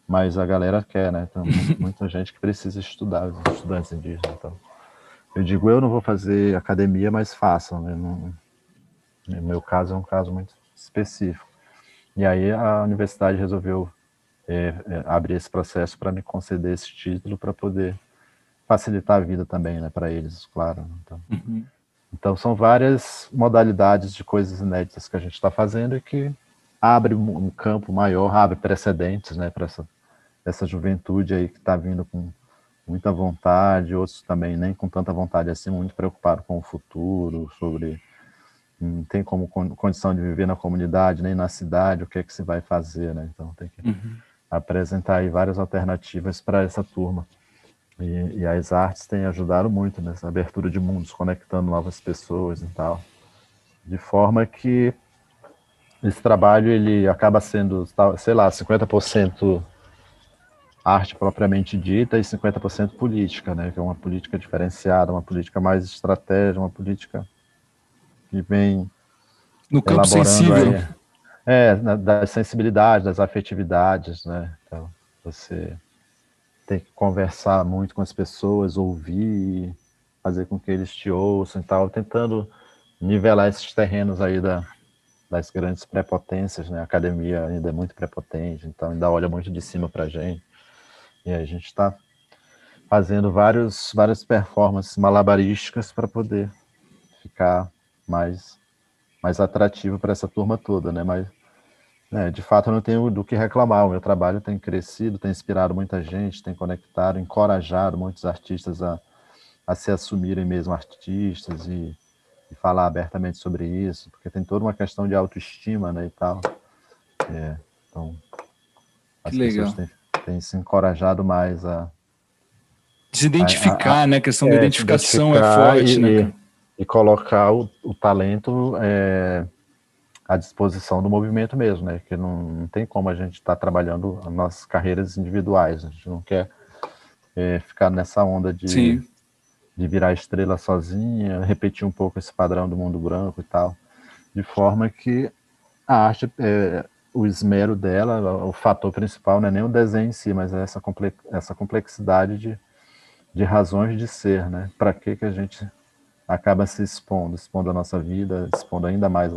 mas a galera quer, né? Tem muita gente que precisa estudar, os estudantes indígenas. Então, eu digo, eu não vou fazer academia, mas façam, né? No meu caso é um caso muito específico. E aí a universidade resolveu abrir esse processo para me conceder esse título para poder facilitar a vida também, né, para eles, claro. Então são várias modalidades de coisas inéditas que a gente está fazendo e que abre um campo maior, abre precedentes, né, para essa juventude aí que está vindo com muita vontade, outros também nem com tanta vontade assim, muito preocupado com o futuro, sobre não tem como condição de viver na comunidade, nem na cidade, o que é que se vai fazer, né? Então tem que apresentar aí várias alternativas para essa turma. E as artes têm ajudado muito nessa abertura de mundos, conectando novas pessoas e tal. De forma que esse trabalho ele acaba sendo, sei lá, 50% arte propriamente dita e 50% política, né? Que é uma política diferenciada, uma política mais estratégica, uma política que vem no campo elaborando sensível. aí, das sensibilidades, das afetividades, né? Então, você tem que conversar muito com as pessoas, ouvir, fazer com que eles te ouçam e tal, tentando nivelar esses terrenos aí das grandes prepotências, né? A academia ainda é muito prepotente, então ainda olha muito de cima pra gente. E a gente está fazendo várias performances malabarísticas para poder ficar mais atrativo para essa turma toda, né? Mas de fato, eu não tenho do que reclamar. O meu trabalho tem crescido, tem inspirado muita gente, tem conectado, encorajado muitos artistas a se assumirem mesmo artistas e falar abertamente sobre isso, porque tem toda uma questão de autoestima, né, e tal. Então, as pessoas têm se encorajado mais a se identificar, né? A questão da identificação é forte, né, cara? E colocar o talento à disposição do movimento mesmo, né? Que não tem como a gente estar trabalhando as nossas carreiras individuais. A gente não quer ficar nessa onda de de virar estrela sozinha, repetir um pouco esse padrão do mundo branco e tal, de forma que a arte, o esmero dela, o fator principal não é nem o desenho em si, mas é essa complexidade de razões de ser, né? Para que a gente acaba se expondo a nossa vida, expondo ainda mais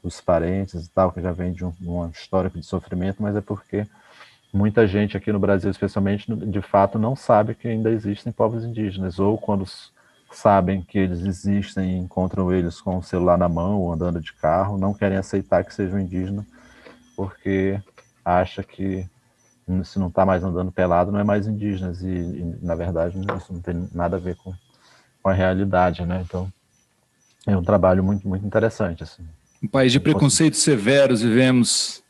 os parentes e tal, que já vem de um histórico de sofrimento, mas é porque muita gente aqui no Brasil, especialmente, de fato, não sabe que ainda existem povos indígenas, ou quando sabem que eles existem e encontram eles com o celular na mão ou andando de carro, não querem aceitar que sejam indígenas, porque acha que se não está mais andando pelado, não é mais indígenas, e na verdade isso não tem nada a ver com a realidade, né? Então, é um trabalho muito, muito interessante, assim. Um país de preconceitos severos vivemos.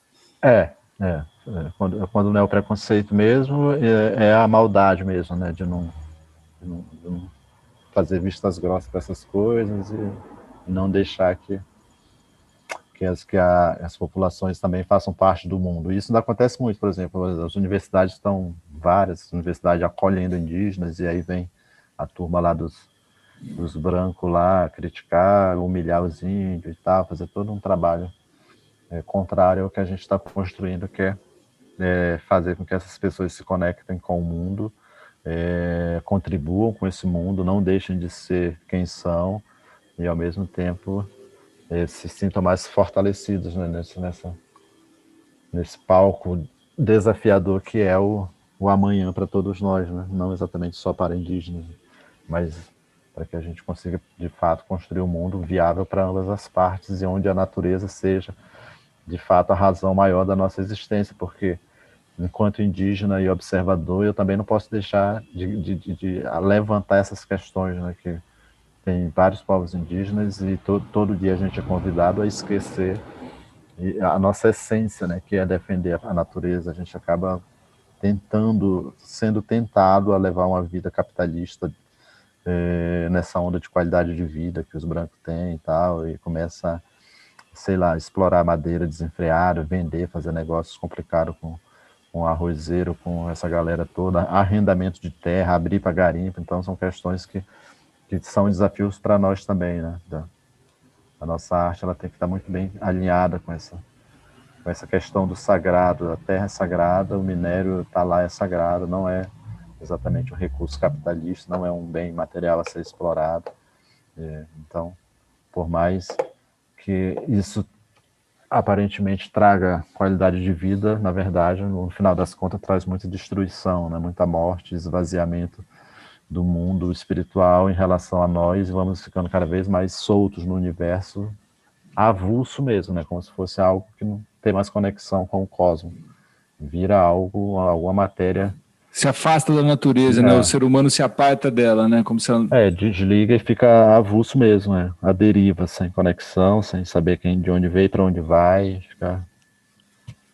Quando não é o preconceito mesmo, é a maldade mesmo, né? De não fazer vistas grossas para essas coisas e não deixar que as populações também façam parte do mundo. Isso não acontece muito, por exemplo, as universidades várias universidades acolhendo indígenas, e aí vem a turma lá dos brancos lá criticar, humilhar os índios e tal, fazer todo um trabalho contrário ao que a gente está construindo, que é fazer com que essas pessoas se conectem com o mundo, contribuam com esse mundo, não deixem de ser quem são e, ao mesmo tempo, se sintam mais fortalecidos, né, nesse palco desafiador que é o amanhã para todos nós, né? Não exatamente só para indígenas, mas para que a gente consiga, de fato, construir um mundo viável para ambas as partes e onde a natureza seja, de fato, a razão maior da nossa existência, porque, enquanto indígena e observador, eu também não posso deixar de levantar essas questões, né, que tem vários povos indígenas e todo dia a gente é convidado a esquecer a nossa essência, né, que é defender a natureza. A gente acaba sendo tentado a levar uma vida capitalista nessa onda de qualidade de vida que os brancos têm e tal, e começa, sei lá, explorar madeira desenfreada, vender, fazer negócios complicados com arrozeiro, com essa galera toda, arrendamento de terra, abrir para garimpo. Então são questões que são desafios para nós também, né? A nossa arte ela tem que estar muito bem alinhada com essa questão do sagrado. A terra é sagrada, o minério está lá, é sagrado, não é exatamente um recurso capitalista, não é um bem material a ser explorado. Então, por mais que isso aparentemente traga qualidade de vida, na verdade, no final das contas, traz muita destruição, né? Muita morte, esvaziamento do mundo espiritual em relação a nós, e vamos ficando cada vez mais soltos no universo, avulso mesmo, né? Como se fosse algo que não tem mais conexão com o cosmos. Vira alguma matéria... Se afasta da natureza, né? O ser humano se aparta dela, né? Como se ela... desliga e fica avulso mesmo, né? A deriva, sem conexão, sem saber de onde veio, para onde vai, fica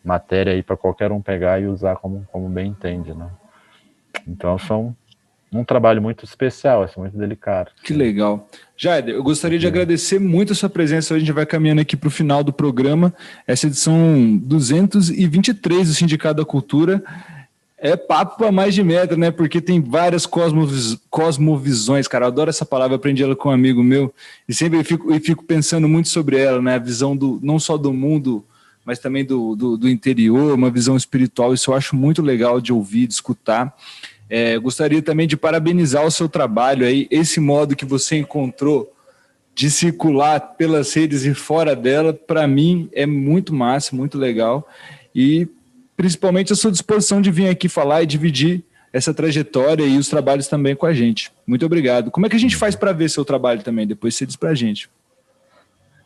matéria aí para qualquer um pegar e usar como bem entende, né? Então são um trabalho muito especial, assim, muito delicado. Que legal. Jaider, eu gostaria de agradecer muito a sua presença. Hoje a gente vai caminhando aqui para o final do programa. Essa edição 223 do Sindicato da Cultura é papo para mais de metro, né? Porque tem várias cosmovisões, cara. Eu adoro essa palavra, aprendi ela com um amigo meu e sempre fico pensando muito sobre ela, né? A visão não só do mundo, mas também do interior, uma visão espiritual. Isso eu acho muito legal de ouvir, de escutar. Gostaria também de parabenizar o seu trabalho aí, esse modo que você encontrou de circular pelas redes e fora dela, para mim é muito massa, muito legal, e principalmente a sua disposição de vir aqui falar e dividir essa trajetória e os trabalhos também com a gente. Muito obrigado. Como é que a gente faz para ver seu trabalho também? Depois você diz para a gente.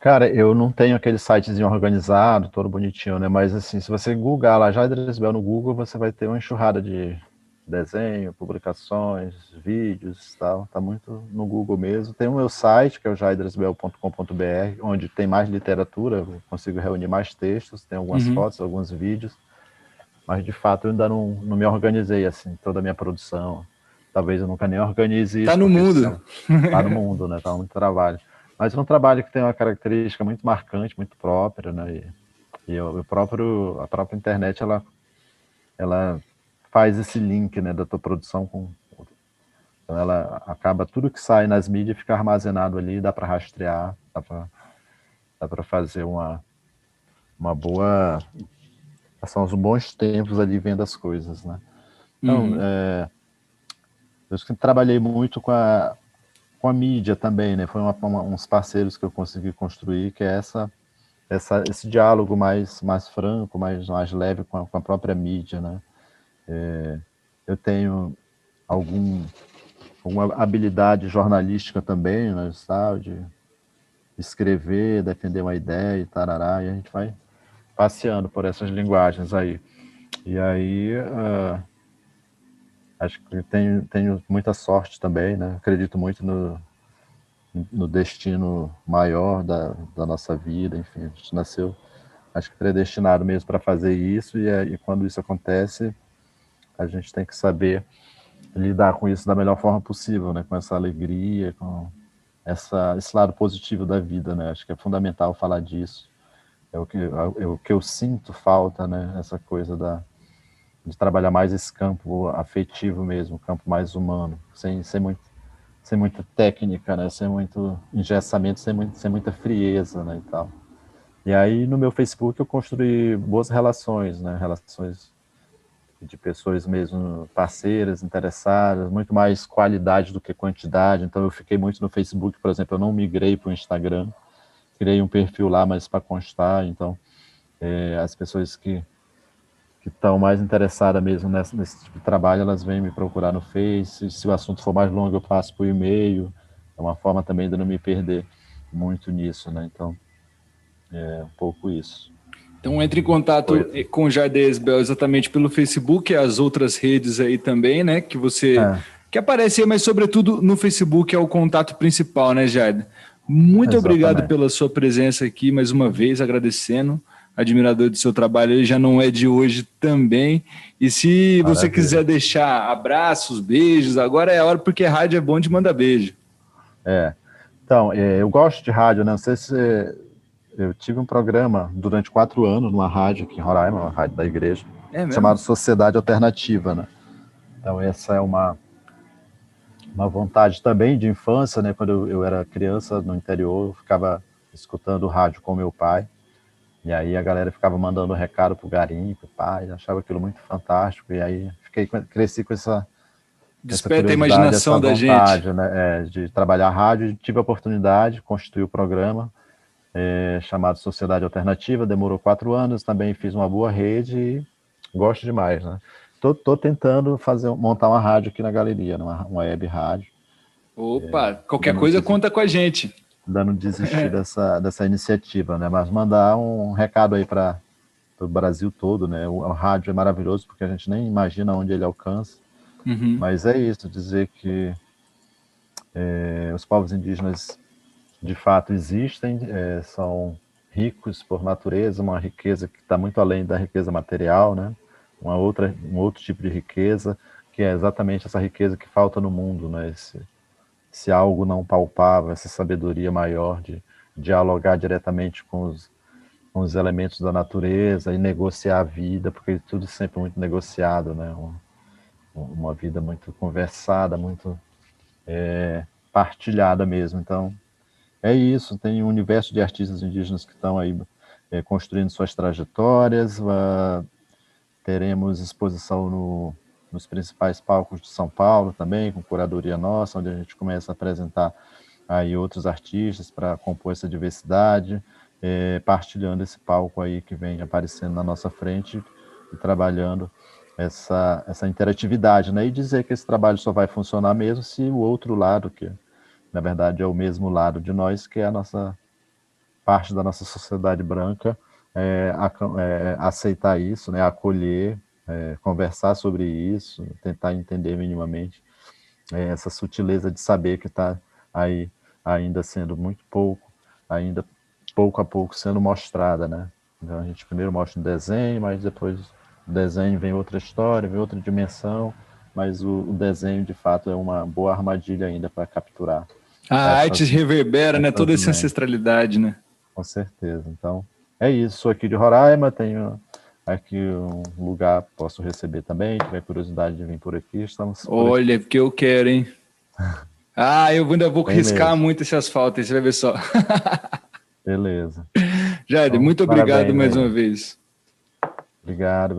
Cara, eu não tenho aquele sitezinho organizado, todo bonitinho, né? Mas assim, se você googar lá Jaider Esbel no Google, você vai ter uma enxurrada de desenho, publicações, vídeos e tal. Tá muito no Google mesmo. Tem o meu site, que é o jaideresbel.com.br, onde tem mais literatura, eu consigo reunir mais textos, tem algumas fotos, alguns vídeos. Mas, de fato, eu ainda não me organizei, assim, toda a minha produção. Talvez eu nunca nem organize isso. Tá no mundo. Tá no mundo, né? Tá muito trabalho. Mas é um trabalho que tem uma característica muito marcante, muito própria, né? E a própria internet, ela faz esse link, né, da tua produção com Então ela acaba, tudo que sai nas mídias fica armazenado ali, dá para rastrear, dá para fazer uma boa... São uns bons tempos ali vendo as coisas, né? Então, eu sempre trabalhei muito com a mídia também, né? Foi uns parceiros que eu consegui construir, que é esse diálogo mais franco, mais leve com a própria mídia, né? Eu tenho alguma habilidade jornalística também, né, sabe? De escrever, defender uma ideia e tarará, e a gente vai passeando por essas linguagens aí. E aí, acho que tenho muita sorte também, né? Acredito muito no destino maior da nossa vida, enfim, a gente nasceu, acho que predestinado mesmo para fazer isso, e quando isso acontece, a gente tem que saber lidar com isso da melhor forma possível, né? Com essa alegria, com esse lado positivo da vida, né? Acho que é fundamental falar disso. É o que eu sinto falta, né? Essa coisa de trabalhar mais esse campo afetivo mesmo, campo mais humano, sem muita técnica, né? Sem muito engessamento, sem muita frieza, né? E tal. E aí no meu Facebook eu construí boas relações, né? Relações de pessoas mesmo parceiras, interessadas, muito mais qualidade do que quantidade. Então eu fiquei muito no Facebook, por exemplo, eu não migrei para o Instagram, criei um perfil lá, mas para constar. Então as pessoas que estão mais interessadas mesmo nesse tipo de trabalho, elas vêm me procurar no Face. Se o assunto for mais longo, eu passo por e-mail. É uma forma também de não me perder muito nisso, né? Então é um pouco isso. Então entre em contato com o Jardins Bel exatamente pelo Facebook e as outras redes aí também, né? Que aparece aí, mas sobretudo no Facebook é o contato principal, né, Jardim? Muito obrigado pela sua presença aqui mais uma vez, agradecendo. Admirador do seu trabalho, ele já não é de hoje também. E se você quiser deixar abraços, beijos, agora é a hora, porque rádio é bom de mandar beijo. Então, eu gosto de rádio, né? Não sei se eu tive um programa durante 4 anos numa rádio aqui em Roraima, uma rádio da igreja, chamado Sociedade Alternativa, né? Então essa é uma vontade também de infância, né? Quando eu era criança no interior, eu ficava escutando rádio com meu pai, e aí a galera ficava mandando recado pro garim, pro pai, achava aquilo muito fantástico, e aí cresci com essa Desperta a imaginação da gente, né? De trabalhar rádio, tive a oportunidade, constituí o programa, chamado Sociedade Alternativa, demorou 4 anos, também fiz uma boa rede e gosto demais, né? Tô tentando montar uma rádio aqui na galeria, uma web rádio. Opa, qualquer coisa conta com a gente. Dando desistir dessa iniciativa, né? Mas mandar um recado aí para o Brasil todo, né? O rádio é maravilhoso porque a gente nem imagina onde ele alcança. Mas é isso, dizer que os povos indígenas de fato existem, são ricos por natureza, uma riqueza que está muito além da riqueza material, né? Um outro tipo de riqueza, que é exatamente essa riqueza que falta no mundo, né? Esse algo não palpável, essa sabedoria maior de dialogar diretamente com os elementos da natureza e negociar a vida, porque tudo sempre muito negociado, né? Uma vida muito conversada, muito partilhada mesmo. Então, é isso, tem um universo de artistas indígenas que estão aí construindo suas trajetórias. Teremos exposição nos principais palcos de São Paulo também, com curadoria nossa, onde a gente começa a apresentar aí outros artistas para compor essa diversidade, partilhando esse palco aí que vem aparecendo na nossa frente e trabalhando essa interatividade, né? E dizer que esse trabalho só vai funcionar mesmo se o outro lado, que na verdade é o mesmo lado de nós, que é a nossa parte da nossa sociedade branca, aceitar isso, né? Acolher, conversar sobre isso, tentar entender minimamente essa sutileza de saber que está aí ainda sendo muito pouco, ainda pouco a pouco sendo mostrada, né? Então a gente primeiro mostra um desenho, mas depois do desenho vem outra história, vem outra dimensão, mas o desenho de fato é uma boa armadilha ainda para capturar. A arte reverbera, né? Toda essa ancestralidade, né? Com certeza. Então, é isso. Sou aqui de Roraima, tenho aqui um lugar, posso receber também. Se tiver curiosidade de vir por aqui, estamos por aqui. Porque eu quero, hein? Ah, eu ainda vou Tem riscar mesmo. muito esse asfalto aí, você vai ver só. Beleza. Jader, Então, muito obrigado parabéns mais aí. uma vez. Obrigado.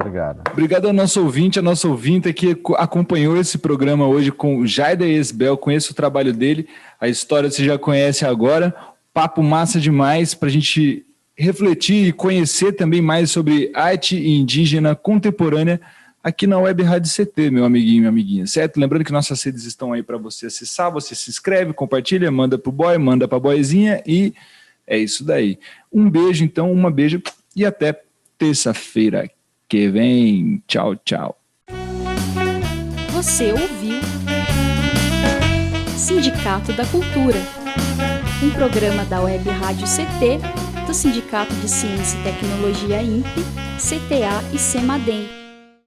Obrigado ao nosso ouvinte, a nossa ouvinte que acompanhou esse programa hoje com o Jader Esbel. Conheço o trabalho dele, a história você já conhece agora. Papo massa demais para a gente refletir e conhecer também mais sobre arte indígena contemporânea aqui na Web Rádio CT, meu amiguinho e minha amiguinha, certo? Lembrando que nossas redes estão aí para você acessar, você se inscreve, compartilha, manda pro boy, manda pra boyzinha e é isso daí. Um beijo, então, uma beijo e até terça-feira que vem. Tchau, tchau. Você ouviu Sindicato da Cultura, um programa da Web Rádio CT, do Sindicato de Ciência e Tecnologia INPE, CTA e CEMADEM.